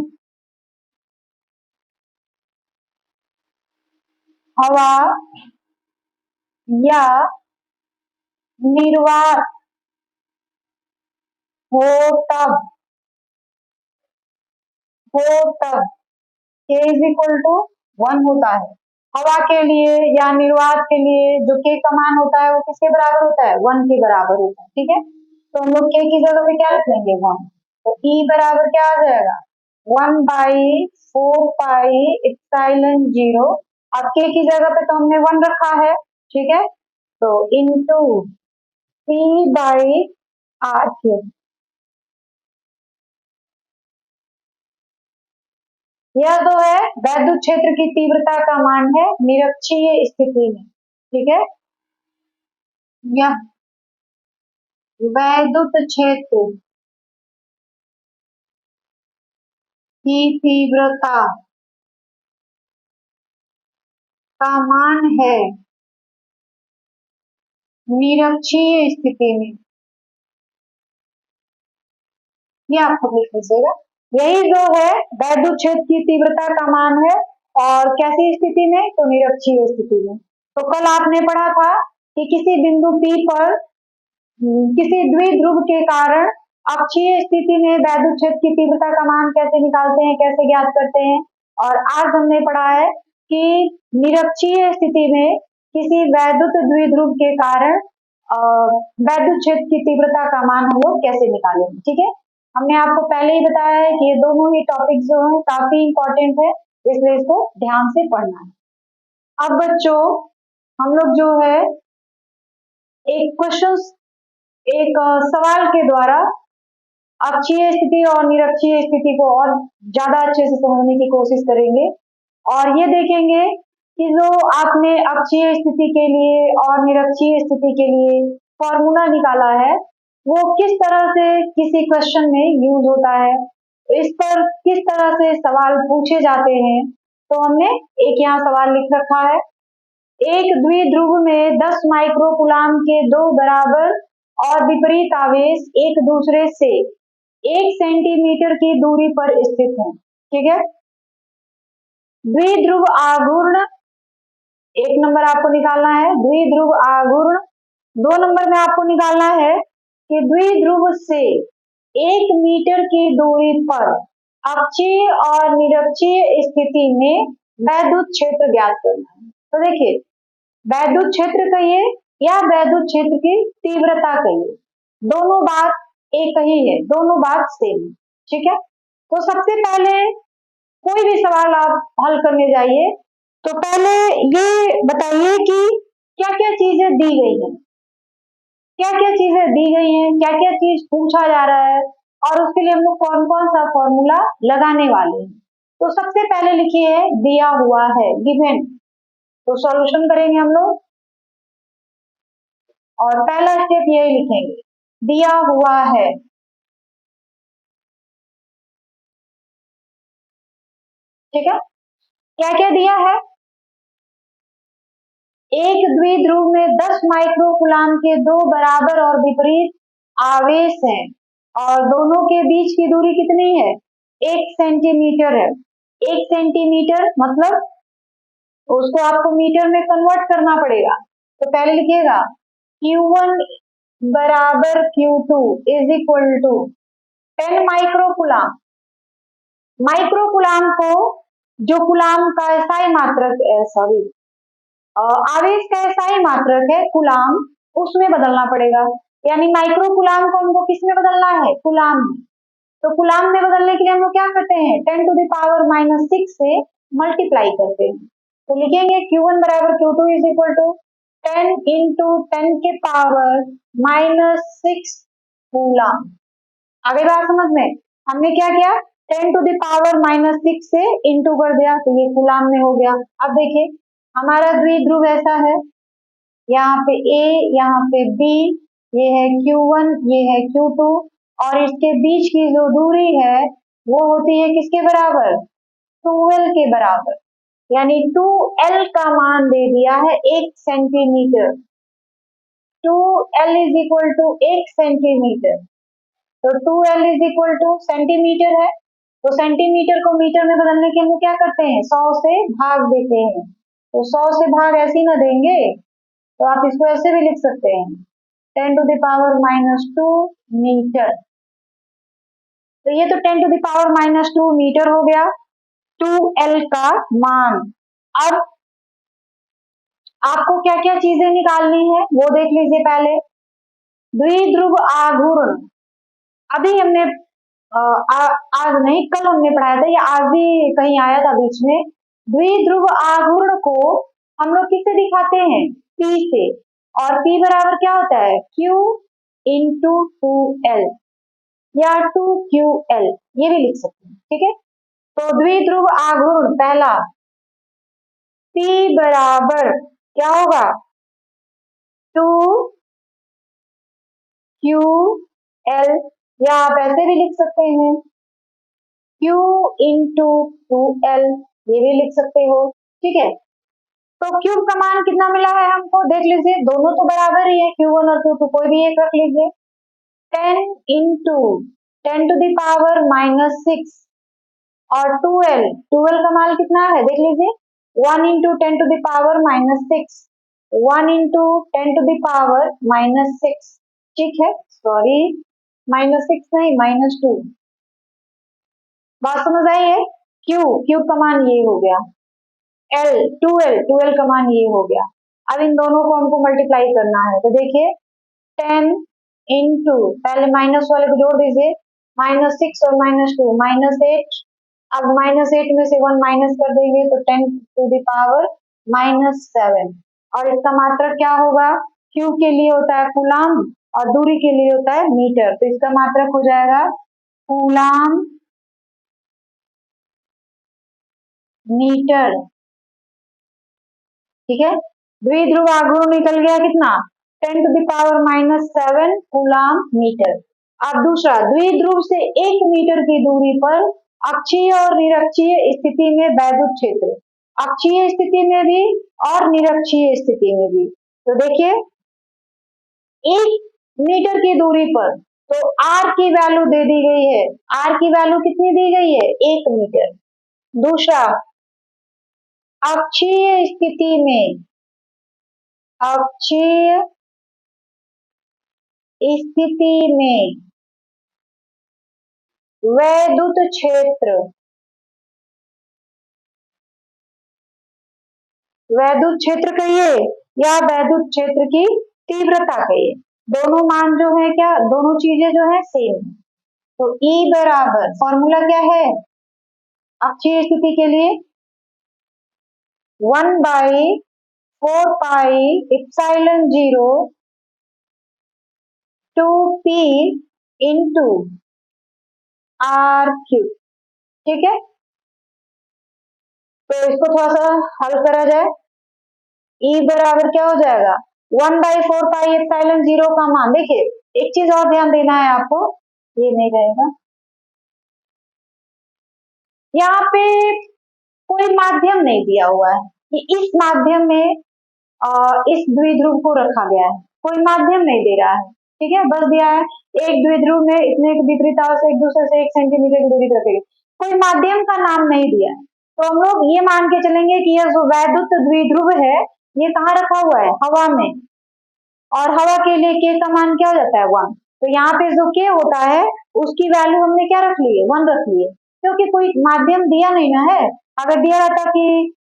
हवा या निर्वात हो तब के इज इक्वल टू 1 होता है। हवा के लिए या निर्वात के लिए जो के का मान होता है वो किसके बराबर होता है, 1 के बराबर होता है। ठीक है, तो हम लोग के की जगह पे क्या रख लेंगे, 1, तो ई बराबर क्या आ जाएगा, 1/4πε0, अब के की जगह पे तो हमने 1 रखा है। ठीक है, तो into P by R cube, यह जो है वैद्युत क्षेत्र की तीव्रता का मान है निरक्षीय स्थिति में। ठीक है, यह वैद्युत क्षेत्र की तीव्रता का मान है निरक्षीय स्थिति में, ये आपको लिख लीजिएगा। यही जो है वैद्युत क्षेत्र की तीव्रता का मान है, और कैसी स्थिति में, तो निरक्षीय स्थिति में। तो कल आपने पढ़ा था कि किसी बिंदु P पर किसी द्विध्रुव के कारण अक्षीय स्थिति में वैद्युत क्षेत्र की तीव्रता का मान कैसे निकालते हैं, कैसे ज्ञात करते हैं। और आज हमने पढ़ा है कि निरक्षीय स्थिति में किसी वैद्युत द्विध्रुव के कारण वैद्युत क्षेत्र की तीव्रता का मान हम लोग कैसे निकालेंगे। ठीक है, हमने आपको पहले ही बताया है कि ये दोनों ही टॉपिक जो है काफी इंपॉर्टेंट है, इसलिए इसको ध्यान से पढ़ना है। अब बच्चों हम लोग जो है एक सवाल के द्वारा अक्षीय स्थिति और निरक्षीय स्थिति को और ज्यादा अच्छे से समझने की कोशिश करेंगे, और ये देखेंगे कि जो आपने अक्षीय स्थिति के लिए और निरक्षीय स्थिति के लिए फॉर्मूला निकाला है, वो किस तरह से किसी क्वेश्चन में यूज होता है, इस पर किस तरह से सवाल पूछे जाते हैं। तो हमने एक यहाँ सवाल लिख रखा है, एक द्विध्रुव में 10 माइक्रोकूलाम के दो बराबर और विपरीत आवेश एक दूसरे से 1 सेंटीमीटर की दूरी पर स्थित हैं। ठीक है, द्विध्रुव आघूर्ण 1 नंबर आपको निकालना है, द्विध्रुव आघूर्ण 2 नंबर में आपको निकालना है कि द्विध्रुव से 1 मीटर की दूरी पर अक्षीय और निरक्षीय स्थिति में वैद्युत क्षेत्र ज्ञात करना है। तो देखिए, वैद्युत क्षेत्र कहिए या वैद्युत क्षेत्र की तीव्रता कहिए, दोनों बात एक ही है, दोनों बात सेम है। ठीक है, तो सबसे पहले कोई भी सवाल आप हल करने जाइए तो पहले ये बताइए कि क्या क्या चीजें दी गई हैं, क्या क्या चीजें दी गई हैं, क्या क्या चीज पूछा जा रहा है और उसके लिए हम लोग कौन कौन सा फॉर्मूला लगाने वाले हैं। तो सबसे पहले लिखिए दिया हुआ है, गिवन। तो सॉल्यूशन करेंगे हम लोग और पहला स्टेप यही लिखेंगे, दिया हुआ है। ठीक है, क्या क्या दिया है, एक द्विध्रुव में 10 माइक्रोकूलाम के दो बराबर और विपरीत आवेश हैं और दोनों के बीच की दूरी कितनी है, 1 सेंटीमीटर है। 1 सेंटीमीटर मतलब उसको आपको मीटर में कन्वर्ट करना पड़ेगा। तो पहले लिखिएगा Q1 बराबर Q2 इज इक्वल टू 10 माइक्रोकूलाम। माइक्रोकूलाम को जो कुलाम का एसआई मात्रक, सॉरी आवेश का एसआई मात्रक है कुलाम, उसमें बदलना पड़ेगा। यानी माइक्रो कुलाम को हमको किस में बदलना है, कुलाम में। तो कुलाम में बदलने के लिए हम लोग क्या करते हैं, 10 टू द पावर -6 से मल्टीप्लाई करते हैं। तो लिखेंगे Q1 बराबर Q2 is equal to 10 into 10 के पावर -6 कूलाम। आगे बात समझ में, हमने क्या किया, 10 टू द पावर -6 से इंटू कर दिया तो ये कूलाम में हो गया। अब देखिए हमारा द्विध्रुव ऐसा है, यहाँ पे A, यहाँ पे B, ये है Q1, ये है Q2 और इसके बीच की जो दूरी है वो होती है किसके बराबर, 2L के बराबर। यानी 2L का मान दे दिया है 1 centimetre. 2L is equal to 1 centimetre. तो 2L is equal two centimetre है, तो सेंटीमीटर को मीटर में बदलने के लिए क्या करते हैं, 100 से भाग देते हैं। तो 100 से भाग ऐसे ही ना देंगे, तो आप इसको ऐसे भी लिख सकते हैं 10 टू द पावर -2 मीटर। तो ये तो 10 टू द पावर -2 मीटर हो गया 2L का मान। अब आपको क्या क्या चीजें निकालनी है वो देख लीजिए पहले। द्विध्रुव आघूर्ण, अभी हमने आज नहीं कल हमने पढ़ाया था, या आज भी कहीं आया था बीच में। द्विध्रुव आघूर्ण को हम लोग किससे दिखाते हैं, P से, और P बराबर क्या होता है, Q इंटू 2L या 2QL, ये भी लिख सकते हैं। ठीक है, तो द्विध्रुव आघूर्ण पहला P बराबर क्या होगा, 2QL, या आप ऐसे भी लिख सकते हैं Q इंटू 2L, ये भी लिख सकते हो। ठीक है, तो क्यूब का मान कितना मिला है हमको देख लीजिए, दोनों तो बराबर ही है, Q1 और Q2, कोई भी एक रख लीजिए। 10 इंटू 10 टू द पावर -6 और 2L का मान कितना है देख लीजिए, 1 into 10 to the power -6, 1 into 10 to the power -6। ठीक है, सॉरी -6 नहीं -2, बात समझ आई है। क्यूब का मान ये हो गया, L 2L का मान ये हो गया। अब इन दोनों को हमको मल्टीप्लाई करना है, तो देखिए 10 इंटू, पहले माइनस वाले को जोड़ दीजिए, -6 और -2 -8। अब -8 में से 1 माइनस कर देंगे तो 10 टू द पावर -7, और इसका मात्रक क्या होगा, Q के लिए होता है कूलाम और दूरी के लिए होता है मीटर, तो इसका मात्रक हो जाएगा कूलाम मीटर। ठीक है, द्विध्रुव आघूर्ण निकल गया कितना, 10⁻⁷ कूलाम मीटर। अब दूसरा, द्विध्रुव से 1 मीटर की दूरी पर अक्षीय और निरक्षीय स्थिति में वैद्युत क्षेत्र, अक्षीय स्थिति में भी और निरक्षीय स्थिति में भी। तो देखिए 1 मीटर की दूरी पर, तो R की वैल्यू दे दी गई है, R की वैल्यू कितनी दी गई है, 1 मीटर। दूसरा, अक्षीय स्थिति में, अक्षीय स्थिति में वैद्युत क्षेत्र, वैद्युत क्षेत्र कहिए या वैद्युत क्षेत्र की तीव्रता कहिए, दोनों मान जो है क्या, दोनों चीजें जो है सेम। तो E बराबर, फॉर्मूला क्या है अक्षीय स्थिति के लिए, 1/4πε0 2p इंटू R3। ठीक है, तो इसको थोड़ा सा हल करा जाए। E बराबर क्या हो जाएगा, 1/4πε0 का मान, देखिए एक चीज और ध्यान देना है आपको, ये नहीं रहेगा, यहाँ पे कोई माध्यम नहीं दिया हुआ है कि इस माध्यम में इस द्विध्रुव को रखा गया है, कोई माध्यम नहीं दे रहा है। ठीक है, बस दिया है एक द्विध्रुव में इतने विपरीताओं से एक दूसरे से 1 सेंटीमीटर की दूरी पर रखेंगे, कोई माध्यम का नाम नहीं दिया। तो हम लोग ये मान के चलेंगे कि यह जो वैद्युत द्विध्रुव है ये कहाँ रखा हुआ है, हवा में, और हवा के लिए के का मान क्या हो जाता है, 1। तो यहाँ पे जो के होता है उसकी वैल्यू हमने क्या रख ली है, 1 रख ली है, क्योंकि कोई माध्यम दिया नहीं ना है। अगर दिया रहता कि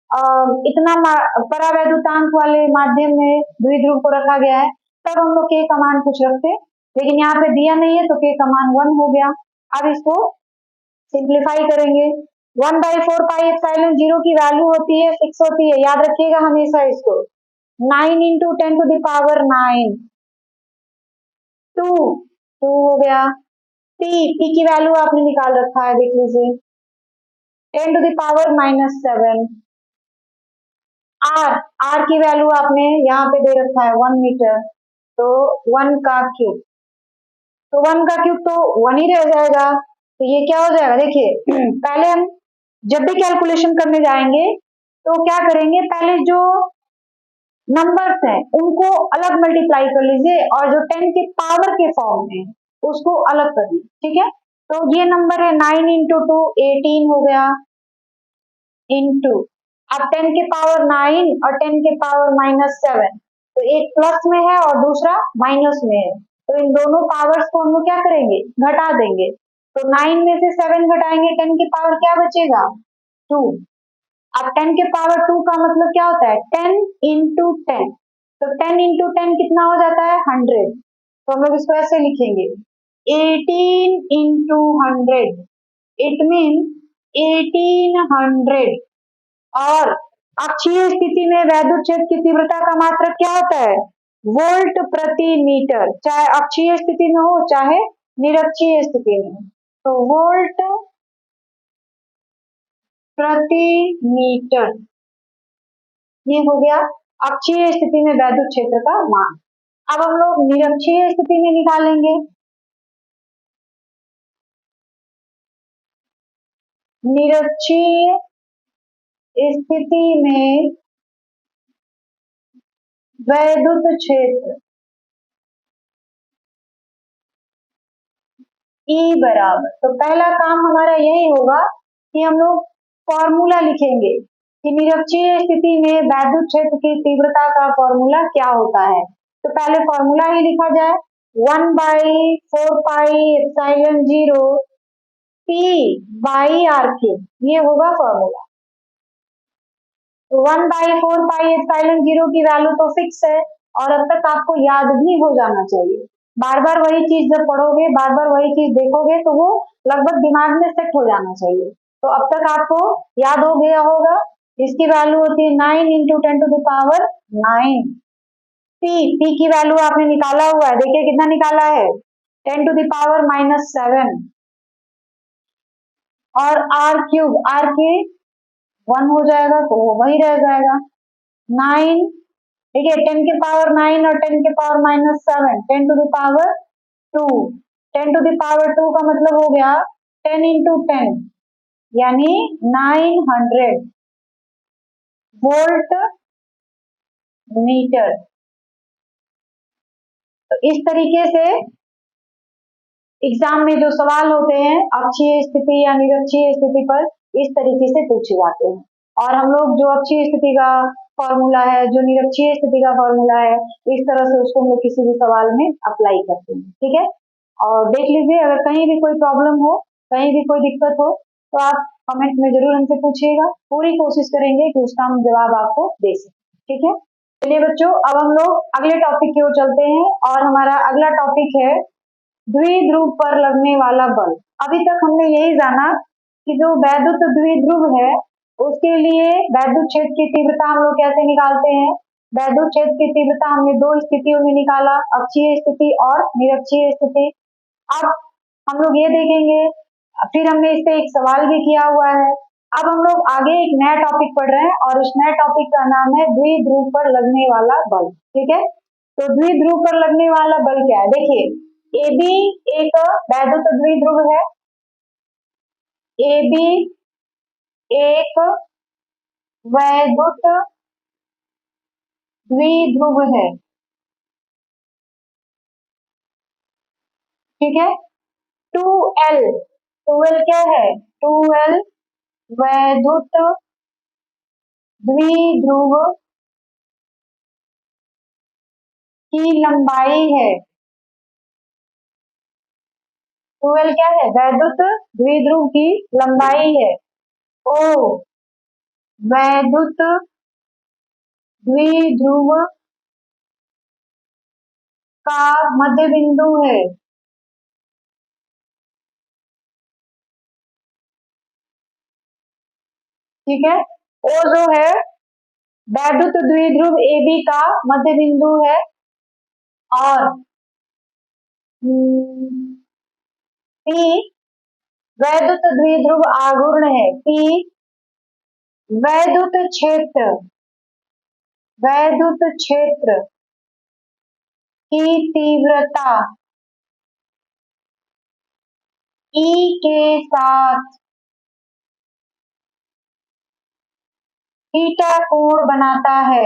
इतना परावैद्युतांक वाले माध्यम में द्विध्रुव को रखा गया है तब हम लोग के का मान कुछ रखते, लेकिन यहाँ पे दिया नहीं है तो के का मान 1 हो गया। अब इसको सिंप्लीफाई करेंगे, 1/4πε0 की वैल्यू होती है 6 होती है, याद रखिएगा हमेशा इसको, 9 × 10⁹ 2 हो गया। p की वैल्यू आपने निकाल रखा है, देख लीजिए 10⁻⁷। R की वैल्यू आपने यहाँ पे दे रखा है 1 मीटर, तो 1 का क्यूब, तो 1 का क्यूब तो 1 ही रह जाएगा। तो ये क्या हो जाएगा, देखिए पहले हम जब भी कैलकुलेशन करने जाएंगे तो क्या करेंगे, पहले जो नंबर्स हैं उनको अलग मल्टीप्लाई कर लीजिए और जो 10 के पावर के फॉर्म में उसको अलग कर लीजिए। ठीक है, तो ये नंबर है 9 × 2 18 हो गया, इंटू अब 10 के पावर 9 और 10 के पावर -7, तो एक प्लस में है और दूसरा माइनस में है, तो इन दोनों पावर्स को हम लोग क्या करेंगे, घटा देंगे। तो 9 में से 7 घटाएंगे, 10 के पावर क्या बचेगा, 2। अब 10 के पावर 2 का मतलब क्या होता है, 10 × 10, तो 10 × 10 कितना हो जाता है, 100। तो हम लोग इसको ऐसे लिखेंगे 18 × 100, इट मीन 1800। और अक्षीय स्थिति में वैद्युत क्षेत्र की तीव्रता का मात्रक क्या होता है, वोल्ट प्रति मीटर, चाहे अक्षीय स्थिति में हो चाहे निरक्षीय स्थिति में। तो वोल्ट प्रति मीटर, ये हो गया अक्षीय स्थिति में वैद्युत क्षेत्र का मान। अब हम लोग निरक्षीय स्थिति में निकालेंगे, निरक्षीय स्थिति में वैद्युत क्षेत्र E बराबर, तो पहला काम हमारा यही होगा कि हम लोग फॉर्मूला लिखेंगे कि निरक्षीय स्थिति में वैद्युत क्षेत्र की तीव्रता का फॉर्मूला क्या होता है। तो पहले फॉर्मूला ही लिखा जाए, 1/4πε0 p/r3, ये होगा फॉर्मूला। तो 1/4πε0 की वैल्यू तो फिक्स है और अब तक आपको याद भी हो जाना चाहिए, बार बार वही चीज जब पढ़ोगे, बार बार वही चीज देखोगे तो वो लगभग दिमाग में सेट हो जाना चाहिए। तो अब तक आपको याद हो गया होगा, इसकी वैल्यू होती है 9 × 10⁹ p की वैल्यू आपने निकाला हुआ है, देखिए कितना निकाला है, 10⁻⁷, और r3 1 हो जाएगा तो वो वही रह जाएगा, 9 ठीक है, 10⁻⁹ और 10⁻⁻7, 10⁻², 10⁻² का मतलब हो गया 10 × 10 यानी 900 वोल्ट मीटर। तो इस तरीके से एग्जाम में जो सवाल होते हैं अक्षीय स्थिति या निरक्षीय स्थिति पर इस तरीके से पूछे जाते हैं, और हम लोग जो अक्षीय स्थिति का फॉर्मूला है, जो निरक्षीय स्थिति का फॉर्मूला है, इस तरह से उसको हम लोग किसी भी सवाल में अप्लाई करते हैं। ठीक है, और देख लीजिए अगर कहीं भी कोई प्रॉब्लम हो, कहीं भी कोई दिक्कत हो तो आप कमेंट में जरूर हमसे पूछिएगा, पूरी कोशिश करेंगे कि उसका हम जवाब आपको दे सकें। ठीक है, चलिए बच्चों, अब हम लोग अगले टॉपिक की ओर चलते हैं, और हमारा अगला टॉपिक है द्विध्रुव पर लगने वाला बल। अभी तक हमने यही जाना कि जो वैद्युत द्विध्रुव है उसके लिए वैद्युत क्षेत्र की तीव्रता हम लोग कैसे निकालते हैं। वैद्युत क्षेत्र की तीव्रता हमने दो स्थितियों में निकाला, अक्षीय स्थिति और निरक्षीय स्थिति। अब हम लोग ये देखेंगे, फिर हमने इस पे एक सवाल भी किया हुआ है। अब हम लोग आगे एक नया टॉपिक पढ़ रहे हैं, और उस नए टॉपिक का नाम है द्विध्रुव पर लगने वाला बल। ठीक है, तो द्विध्रुव पर लगने वाला बल क्या है, देखिए ए बी एक वैद्युत द्विध्रुव है, ए बी एक वैद्युत द्विध्रुव है। ठीक है, 2L, 2L क्या है, 2L वैद्युत द्विध्रुव की लंबाई है। 2L क्या है, वैद्युत द्विध्रुव की लंबाई है। O वैद्युत द्विध्रुव का मध्य बिंदु है। ठीक है, O जो है वैद्युत द्विध्रुव AB का मध्य बिंदु है, और P वैद्युत द्विध्रुव आघूर्ण है। P वैद्युत क्षेत्र की तीव्रता E के साथ थीटा कोण बनाता है।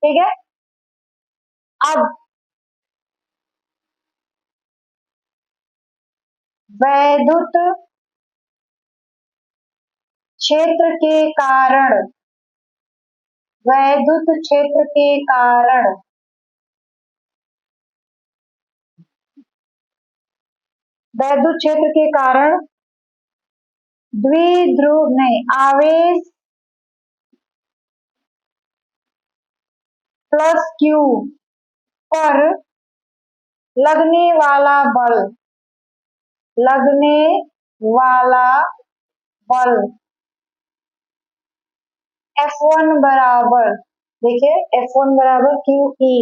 ठीक है, अब वैद्युत क्षेत्र के कारण वैद्युत क्षेत्र के कारण द्विध्रुव नहीं, आवेश प्लस Q पर लगने वाला बल F1 बराबर, देखिए F1 बराबर QE,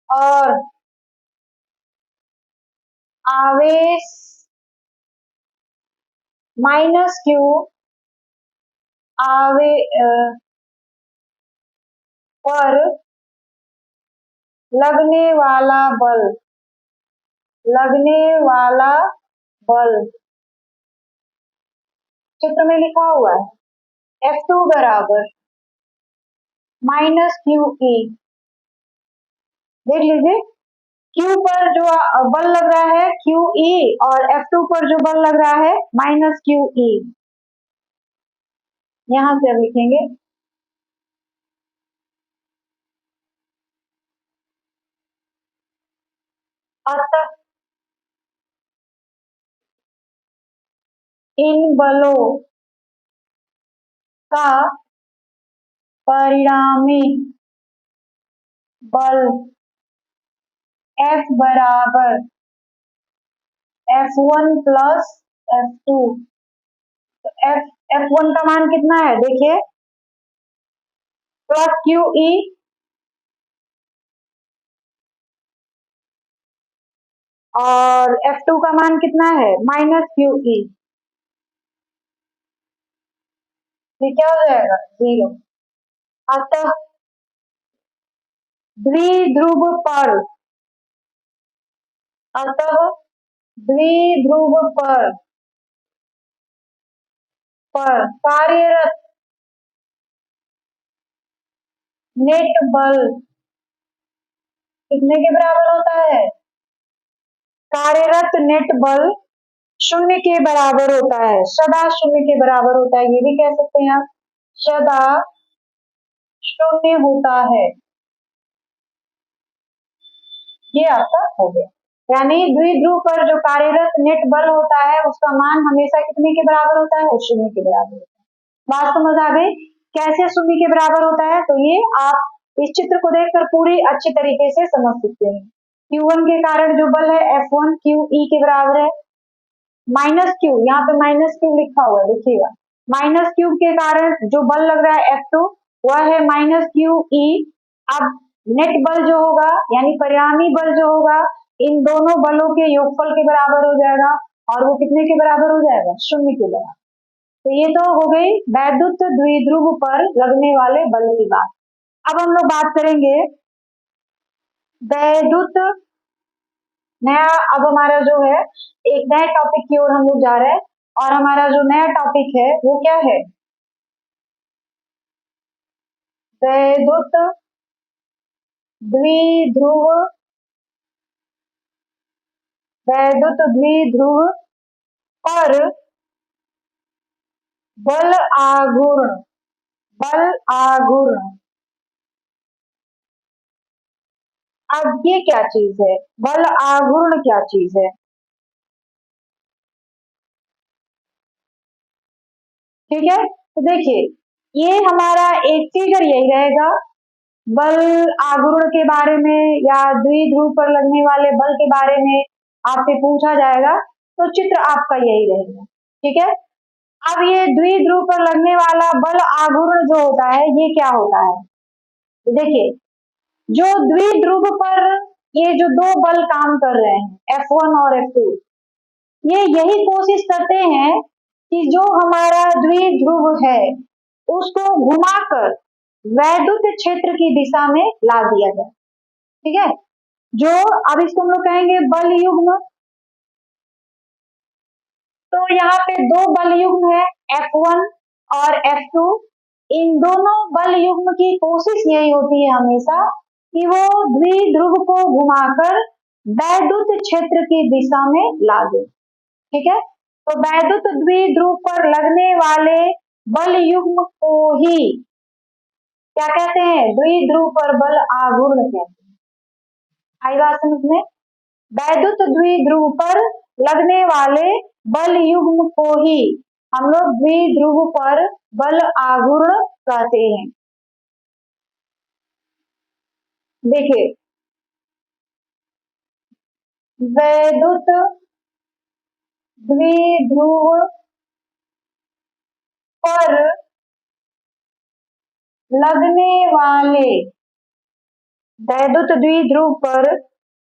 और आवेश माइनस Q पर लगने वाला बल चित्र में लिखा हुआ है F2 बराबर माइनस QE। देख लीजिए, Q पर जो बल लग रहा है QE, और F2 पर जो बल लग रहा है माइनस QE। यहां से अब लिखेंगे अतः इन बलों का परिणामी बल F बराबर F1 प्लस F2। तो F1 का मान कितना है, देखिए प्लस QE और F2 का मान कितना है -QE, ये क्या हो जाएगा 0। अतः द्विध्रुव अतः द्विध्रुव पर कार्यरत नेट बल कितने के बराबर होता है? कार्यरत नेट बल 0 के बराबर होता है, सदा 0 के बराबर होता है, ये भी कह सकते हैं आप, सदा 0 होता है। ये आपका हो गया, यानी द्विध्रुव पर जो कार्यरत नेट बल होता है उसका मान हमेशा कितने के बराबर होता है? 0 के बराबर होता है। बात समझ आ गई कैसे 0 के बराबर होता है? तो ये आप इस चित्र को देखकर पूरी अच्छी तरीके से समझ सकते हैं। Q1 के कारण जो बल है F1 QE के बराबर है, -Q, यहाँ पे -Q लिखा हुआ है देखिएगा, -Q के कारण जो बल लग रहा है F2 वह है -QE। अब नेट बल जो होगा यानी परिणामी बल जो होगा इन दोनों बलों के योगफल के बराबर हो जाएगा, और वो कितने के बराबर हो जाएगा? 0 के बराबर। तो ये तो हो गई वैद्युत द्विध्रुव पर लगने वाले बल की बात। अब हम लोग बात करेंगे वैद्युत नया, अब हमारा जो है एक नए टॉपिक की ओर हम लोग जा रहे हैं, और हमारा जो नया टॉपिक है वो क्या है? वैद्युत द्विध्रुव पर बल आघूर्ण अब ये क्या चीज है? बल आघूर्ण क्या चीज है? ठीक है, तो देखिए ये हमारा एक फिगर यही रहेगा, बल आघूर्ण के बारे में या द्विध्रुव पर लगने वाले बल के बारे में आपसे पूछा जाएगा तो चित्र आपका यही रहेगा। ठीक है, अब ये द्विध्रुव पर लगने वाला बल आघूर्ण जो होता है ये क्या होता है? तो देखिए जो द्विध्रुव पर ये जो दो बल काम कर रहे हैं F1 और F2, ये यही कोशिश करते हैं कि जो हमारा द्विध्रुव है उसको घुमाकर वैद्युत क्षेत्र की दिशा में ला दिया जाए। ठीक है, जो अब इसको हम लोग कहेंगे बल युग्म। तो यहाँ पे दो बल युग्म है F1 और F2, इन दोनों बल युग्म की कोशिश यही होती है हमेशा कि वो द्विध्रुव को घुमाकर वैद्युत क्षेत्र की दिशा में ला दे। ठीक है, तो वैद्युत द्विध्रुव पर लगने वाले बल युग्म को ही क्या कहते हैं? द्विध्रुव पर बल आघूर्ण कहते हैं। आई बात समझ में? वैद्युत द्विध्रुव पर लगने वाले बल युग्म को ही हम लोग द्विध्रुव पर बल आघूर्ण कहते हैं। देखिए वैद्युत द्विध्रुव पर लगने वाले वैद्युत द्विध्रुव पर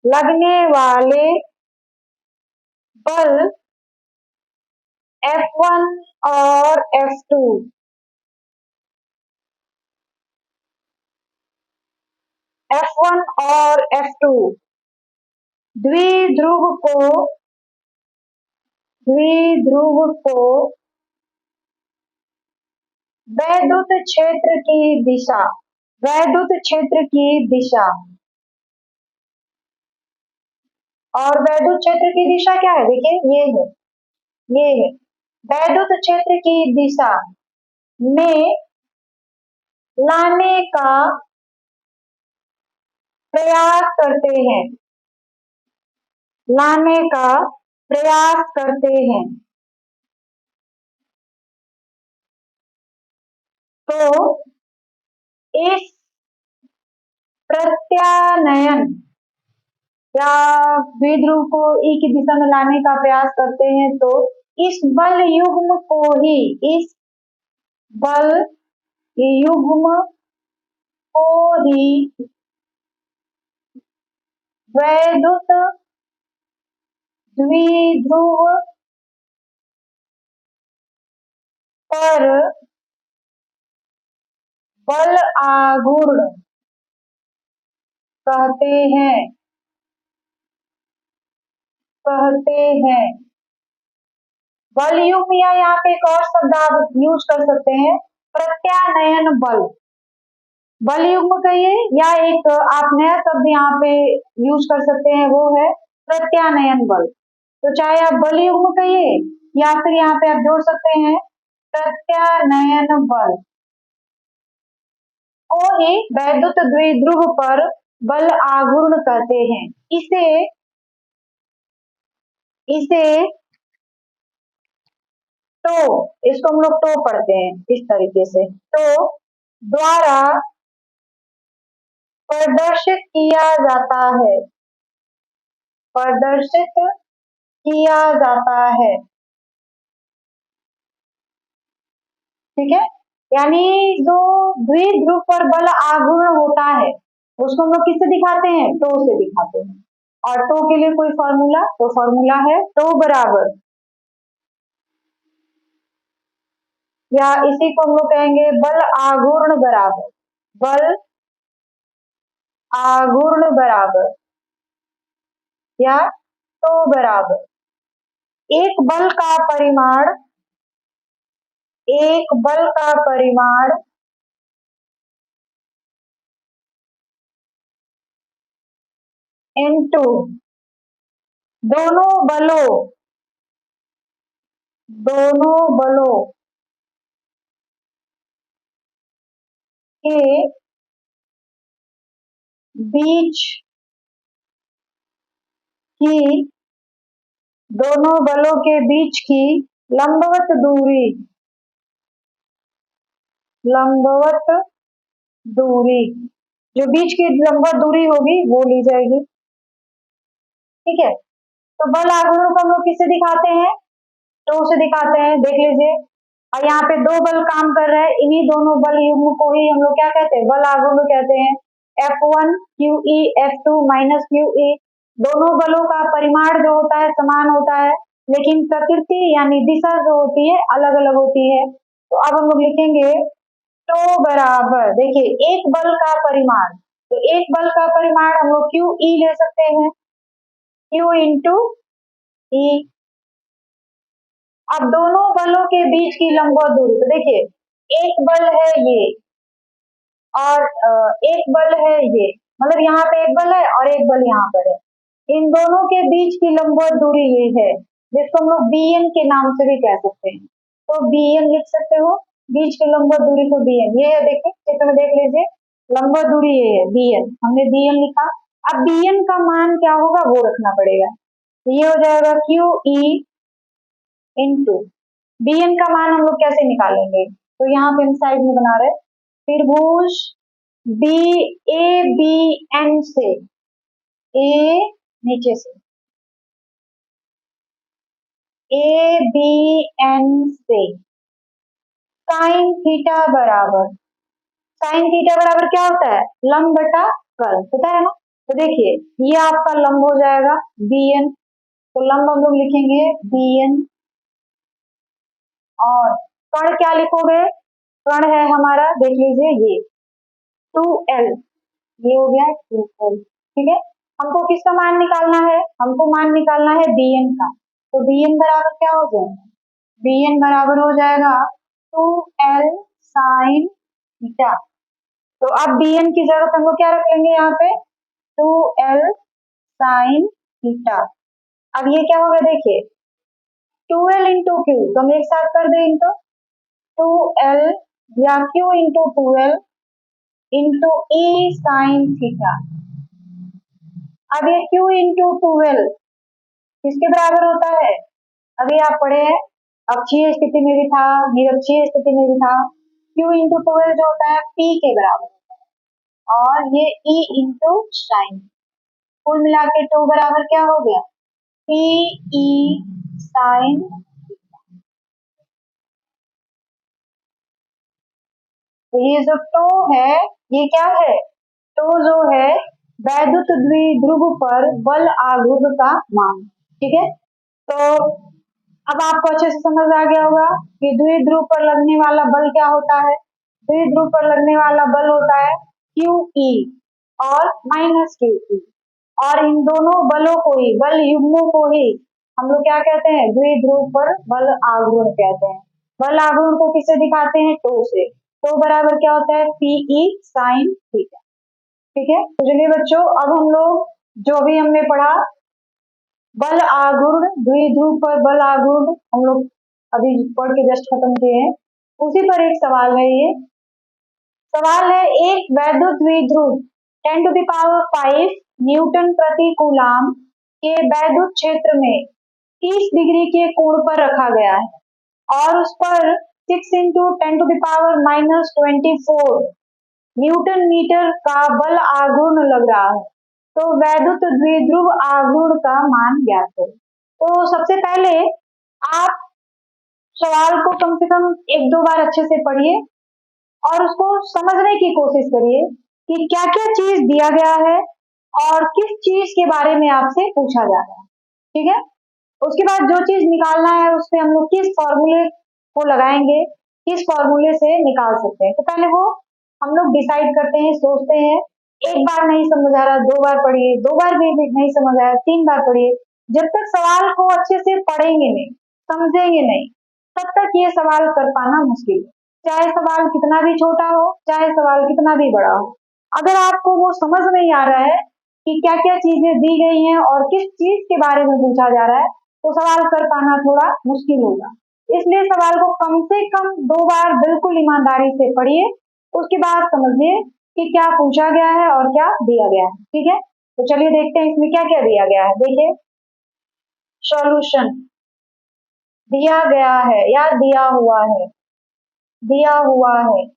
लगने वाले बल F1 और F2 और F2 द्विध्रुव को वैद्युत क्षेत्र की दिशा और वैद्युत क्षेत्र की दिशा क्या है? देखिए ये है वैद्युत क्षेत्र की दिशा में लाने का प्रयास करते हैं। तो इस प्रत्यानयन या द्विध्रुव को E की दिशा में लाने का प्रयास करते हैं, तो इस बल युग्म को ही वैद्युत द्विध्रुव पर बल आघूर्ण कहते हैं बलयुग्म, या यहाँ पे एक और शब्द आप यूज कर सकते हैं, प्रत्यानयन बल। बलयुग्म कहिए या एक आप नया शब्द यहाँ पे यूज कर सकते हैं, वो है प्रत्यानयन बल। तो चाहे आप बलयुग्म कहिए या फिर यहाँ पे आप जोड़ सकते हैं प्रत्यानयन बल को ही वैद्युत द्विध्रुव पर बल आघूर्ण कहते हैं। इसे तो इसको हम लोग तो पढ़ते हैं इस तरीके से, तो द्वारा प्रदर्शित किया जाता है, ठीक है। यानी जो द्विध्रुव पर बल आघूर्ण होता है उसको हम लोग किससे दिखाते हैं, टो से दिखाते हैं। और टो के लिए कोई फॉर्मूला, तो फॉर्मूला है टो बराबर, या इसी को हम लोग कहेंगे बल आघूर्ण बराबर या टो बराबर एक बल का परिमाण इनटू दोनों बलों के बीच की लंबवत दूरी, जो बीच की लंबवत दूरी होगी वो ली जाएगी, ठीक है। तो बल आघूर्ण को हम लोग किससे दिखाते हैं, टो से दिखाते हैं, देख लीजिए। और यहाँ पे दो बल काम कर रहे हैं, इन्हीं दोनों बल युग्म को ही हम लोग क्या कहते हैं, बल आघूर्ण कहते हैं। F1 QE F2 minus QE, दोनों बलों का परिमाण जो होता है समान होता है, लेकिन प्रकृति यानी दिशा जो होती है अलग अलग होती है। तो अब हम लोग लिखेंगे टो बराबर, देखिए एक बल का परिमाण, तो एक बल का परिमाण हम लोग QE ले सकते हैं, Q इंटू E। अब दोनों बलों के बीच की लंबवत दूरी, तो देखिए एक बल है ये और एक बल है ये, मतलब यहाँ पे एक बल है और एक बल यहाँ पर है, इन दोनों के बीच की लंबवत दूरी ये है, जिसको हम लोग BN के नाम से भी कह सकते हैं। तो BN लिख सकते हो, बीच की लंबवत दूरी को BN, ये है, देखिए चित्र में देख लीजिए, लंबवत दूरी ये है BN, हमने BN लिखा। अब BN का मान क्या होगा वो रखना पड़ेगा, तो ये हो जाएगा QE इंटू BN का मान हम लोग कैसे निकालेंगे, तो यहाँ पे हम साइड में बना रहे त्रिभुज BABN से, ए नीचे से ABN से साइन थीटा बराबर क्या होता है, लंब बटा कर्ल होता है ना। तो देखिए ये आपका लंब हो जाएगा BN, तो लंब हम लोग लिखेंगे BN, और कर्ण क्या लिखोगे, कर्ण है हमारा, देख लीजिए ये 2L, ये हो गया 2L, ठीक है। हमको किसका मान निकालना है, हमको मान निकालना है BN का, तो BN बराबर क्या हो जाएगा, BN बराबर हो जाएगा 2L साइन थीटा। तो अब BN की जगह हमको क्या रख लेंगे यहाँ पे 2L साइन थीटा। अब ये क्या होगा, देखिए 2L इंटू क्यू, तो हम एक साथ कर दें इनको, 2L या Q into 2L into E sine theta. अब ये Q इंटू 2L किसके बराबर होता है, अभी आप पढ़े हैं, अक्षीय स्थिति में भी था, निरक्षीय स्थिति में भी था, Q इंटू 2L जो होता है P के बराबर होता है, और ये E इंटू साइन, कुल मिला के टो बराबर क्या हो गया, PE साइन। तो ये जो टो है ये क्या है, टो जो है वैद्युत द्विध्रुव पर बल आघूर्ण का मान, ठीक है। तो अब आपको अच्छे से समझ आ गया होगा कि द्विध्रुव पर लगने वाला बल क्या होता है। द्विध्रुव पर लगने वाला बल होता है QE और माइनस QE, और इन दोनों बलों को ही, बल युग्मों को ही हम लोग क्या कहते हैं, द्विध्रुव पर बल आघूर्ण कहते हैं। बल आघूर्ण को किससे दिखाते हैं, टो से। तो बराबर क्या होता है, PE साइन थीटा। ठीक है, तो चलिए बच्चों, अब हम लोग जो भी हमने पढ़ा बल आघूर्ण, द्विध्रुव पर बल आघूर्ण, हम लोग अभी पढ़ के जस्ट खत्म किए हैं, उसी पर एक सवाल है। ये सवाल है, एक वैद्युत द्विध्रुव 10⁵ न्यूटन प्रति कूलाम के वैद्युत क्षेत्र में 30 डिग्री के कोण पर रखा गया है और उस पर 6 इंटू 10⁻⁻24 न्यूटन मीटर का बल आघूर्ण लग रहा है। तो वैद्युत द्विध्रुव आघूर्ण का मान ज्ञात करें। तो सबसे पहले आप सवाल को कम से कम एक दो बार अच्छे से पढ़िए और उसको समझने की कोशिश करिए कि क्या क्या चीज दिया गया है और किस चीज के बारे में आपसे पूछा जा रहा है। ठीक है, उसके बाद जो चीज निकालना है उसमें हम लोग किस फॉर्मूले को लगाएंगे, किस फॉर्मूले से निकाल सकते हैं। तो पहले वो हम लोग डिसाइड करते हैं, सोचते हैं। एक बार नहीं समझ आ रहा, दो बार पढ़िए, दो बार भी नहीं समझ आया, तीन बार पढ़िए। जब तक सवाल को अच्छे से पढ़ेंगे नहीं, समझेंगे नहीं, तब तक ये सवाल कर पाना मुश्किल है। चाहे सवाल कितना भी छोटा हो, चाहे सवाल कितना भी बड़ा हो, अगर आपको वो समझ नहीं आ रहा है कि क्या क्या चीजें दी गई हैं और किस चीज के बारे में पूछा जा रहा है, तो सवाल कर पाना थोड़ा मुश्किल होगा। इसलिए सवाल को कम से कम दो बार बिल्कुल ईमानदारी से पढ़िए, उसके बाद समझिए कि क्या पूछा गया है और क्या दिया गया है। ठीक है, तो चलिए देखते हैं इसमें क्या क्या दिया गया है। देखिए, सॉल्यूशन दिया गया है या दिया हुआ है, दिया हुआ है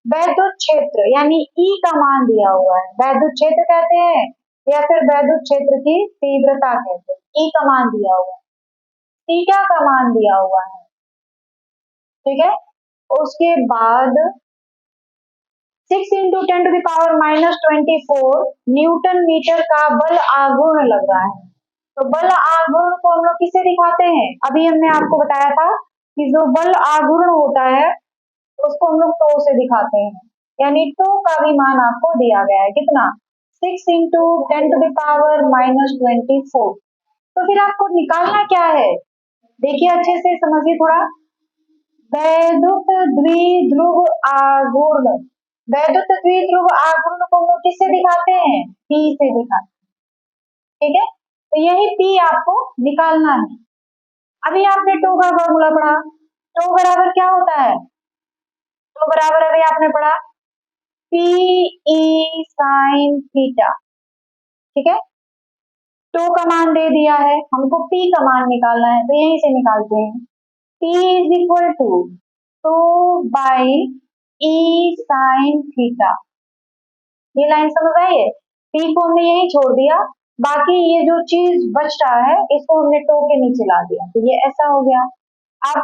वैद्युत क्षेत्र यानी E का मान दिया हुआ है। वैद्युत क्षेत्र कहते हैं या फिर वैद्युत क्षेत्र की तीव्रता कहते हैं। E का मान दिया हुआ है, थीटा का मान दिया हुआ है। ठीक है, उसके बाद 6 इंटू 10⁻⁻24 न्यूटन मीटर का बल आघूर्ण लग रहा है। तो बल आघूर्ण को हम लोग किसे दिखाते हैं, अभी हमने आपको बताया था कि जो बल आघूर्ण होता है उसको हम लोग टो से दिखाते हैं, यानी टो का भी मान आपको दिया गया है। कितना, 6 इंटू 10⁻⁻24। तो फिर आपको निकालना क्या है, देखिए अच्छे से समझिए थोड़ा। वैद्युत द्विध्रुव आघूर्ण, वैद्युत द्विध्रुव आघूर्ण को हम लोग किससे दिखाते हैं, P से दिखाते हैं। ठीक है, तो यही P आपको निकालना है। अभी आपने टो का फॉर्मूला पढ़ा, टो बराबर क्या होता है, टो बराबर अभी आपने पढ़ा PE साइन थीटा। ठीक है, टो का मान दे दिया है, हमको P का मान निकालना है, तो यहीं से निकालते हैं। P is equal to 2/E sine theta. ये लाइन समझ आई है, P को हमने यही छोड़ दिया, बाकी ये जो चीज बच रहा है इसको हमने टो के नीचे ला दिया, तो ये ऐसा हो गया। अब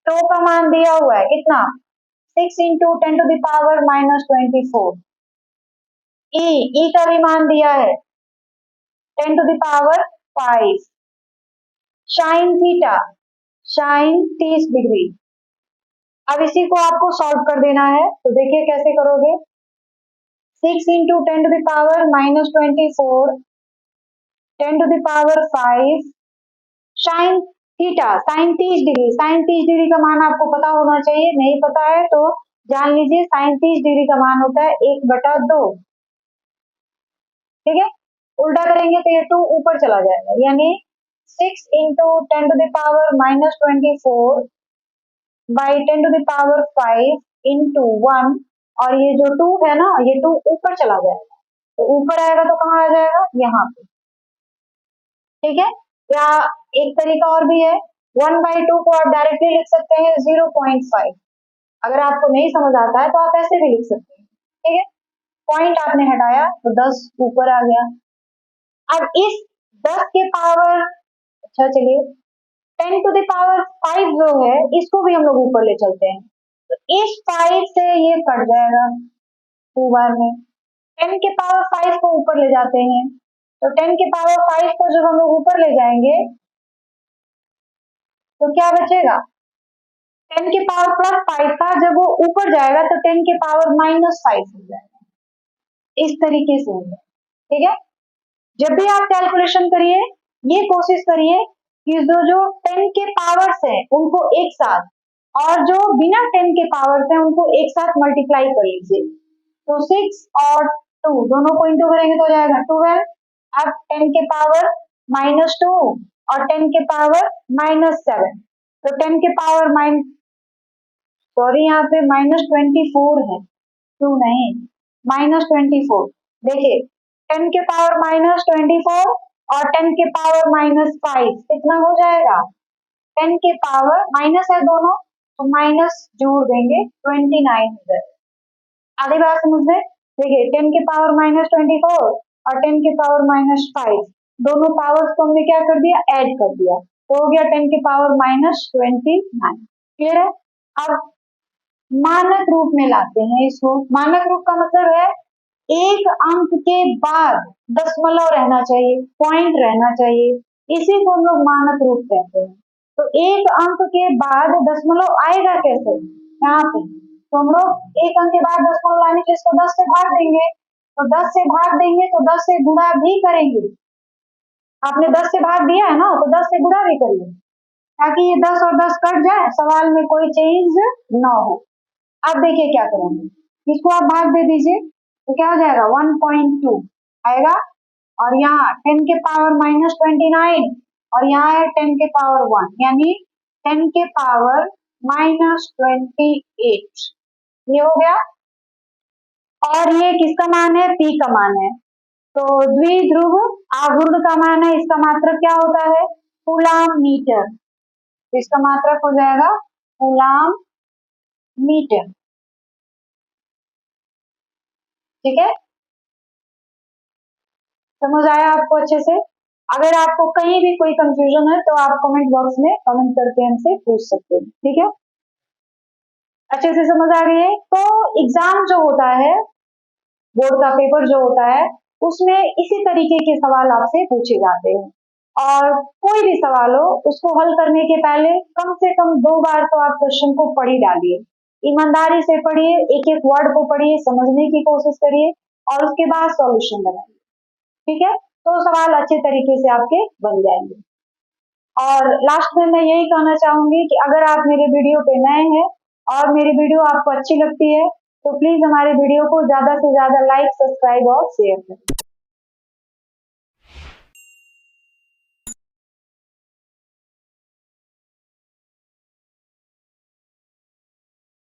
टो का मान दिया हुआ है कितना, 6 इंटू 10⁻⁻24। E का भी मान दिया है 10⁵ साइन थीटा, साइन 30 डिग्री। अब इसी को आपको सॉल्व कर देना है, तो देखिए कैसे करोगे। 6 into 10⁻⁻24 10⁵ sine theta, sine 30 degree. Sine 30 degree का मान आपको पता होना चाहिए, नहीं पता है तो जान लीजिए साइन 30 डिग्री का मान होता है 1/2। ठीक है, उल्टा करेंगे तो ये 2 ऊपर चला जाएगा, यानी 6 इंटू 10⁻⁻24 बाई 10⁵ इंटू 1, और ये जो 2 है ना, ये 2 ऊपर चला जाएगा, तो ऊपर आएगा तो कहाँ आ जाएगा, यहाँ पे। ठीक है, या एक तरीका और भी है, 1/2 को आप डायरेक्टली लिख सकते हैं 0.5। अगर आपको नहीं समझ आता है तो आप ऐसे भी लिख सकते हैं। ठीक है, पॉइंट आपने हटाया तो 10 ऊपर आ गया। अब इस 10 के पावर, अच्छा चलिए 10⁵ जो है इसको भी हम लोग ऊपर ले चलते हैं, तो इस 5 से ये कट जाएगा 2 बार में। 10 के पावर 5 को ऊपर ले जाते हैं तो 10 के पावर 5 को जब हम लोग ऊपर ले जाएंगे तो क्या बचेगा, 10 के पावर प्लस 5 था, जब वो ऊपर जाएगा तो 10 के पावर माइनस 5 हो जाएगा, इस तरीके से होगा। ठीक है, जब भी आप कैलकुलेशन करिए ये कोशिश करिए कि जो जो 10 के पावर्स है उनको एक साथ और जो बिना 10 के पावर्स है उनको एक साथ मल्टीप्लाई कर लीजिए। तो 6 और 2 दोनों को इंटू करेंगे तो हो जाएगा 12। अब 10 के पावर -2 और 10 के पावर -7, तो 10 के पावर सॉरी यहाँ पे -24 है, 2 नहीं, -24। देखिए 10 के पावर -24 और 10 के पावर -5 कितना हो जाएगा, 10 के पावर माइनस है दोनों तो माइनस जोड़ देंगे 29 हो जाएगा। आधी बात समझ में, देखिए 10 के पावर -24 और 10 के पावर -5 दोनों पावर्स को हमने क्या कर दिया, ऐड कर दिया, तो हो गया 10 के पावर -29। क्लियर है। अब मानक रूप में लाते हैं इसको। मानक रूप का मतलब है एक अंक के बाद दशमलव रहना चाहिए, पॉइंट रहना चाहिए, इसी को हम लोग मानक रूप कहते हैं। तो एक अंक के बाद दशमलव आएगा कैसे, यहाँ पे तो हम लोग एक अंक के बाद दशमलव लाने के इसको 10 से भाग देंगे, तो 10 से भाग देंगे तो 10 से गुणा भी करेंगे। आपने 10 से भाग दिया है ना, तो 10 से गुणा भी करिए ताकि ये 10 और 10 कट जाए, सवाल में कोई चेंज ना हो। अब देखिए क्या करेंगे, इसको आप भाग दे दीजिए तो क्या हो जाएगा 1.2 आएगा, और यहाँ 10 के पावर -29 और यहाँ है 10 के पावर 1 यानी 10 के पावर -28, ये हो गया। और ये किसका मान है, पी का मान है। तो द्विध्रुव आघूर्ण का मान है, इसका मात्रक क्या होता है, कूलाम मीटर, इसका मात्रक हो जाएगा कूलाम मीटर। ठीक है, समझ आया आपको अच्छे से। अगर आपको कहीं भी कोई कंफ्यूजन है तो आप कमेंट बॉक्स में कमेंट करके हमसे पूछ सकते हैं। ठीक है, अच्छे से समझ आ गई है। तो एग्जाम जो होता है, बोर्ड का पेपर जो होता है, उसमें इसी तरीके के सवाल आपसे पूछे जाते हैं, और कोई भी सवाल हो उसको हल करने के पहले कम से कम 2 बार तो आप क्वेश्चन को पढ़ ही डालिए, ईमानदारी से पढ़िए, एक एक वर्ड को पढ़िए, समझने की कोशिश करिए और उसके बाद सॉल्यूशन लगाइए। ठीक है, तो सवाल अच्छे तरीके से आपके बन जाएंगे। और लास्ट में मैं यही कहना चाहूंगी कि अगर आप मेरे वीडियो पे नए हैं और मेरी वीडियो आपको अच्छी लगती है तो प्लीज हमारे वीडियो को ज्यादा से ज्यादा लाइक, सब्सक्राइब और शेयर करें।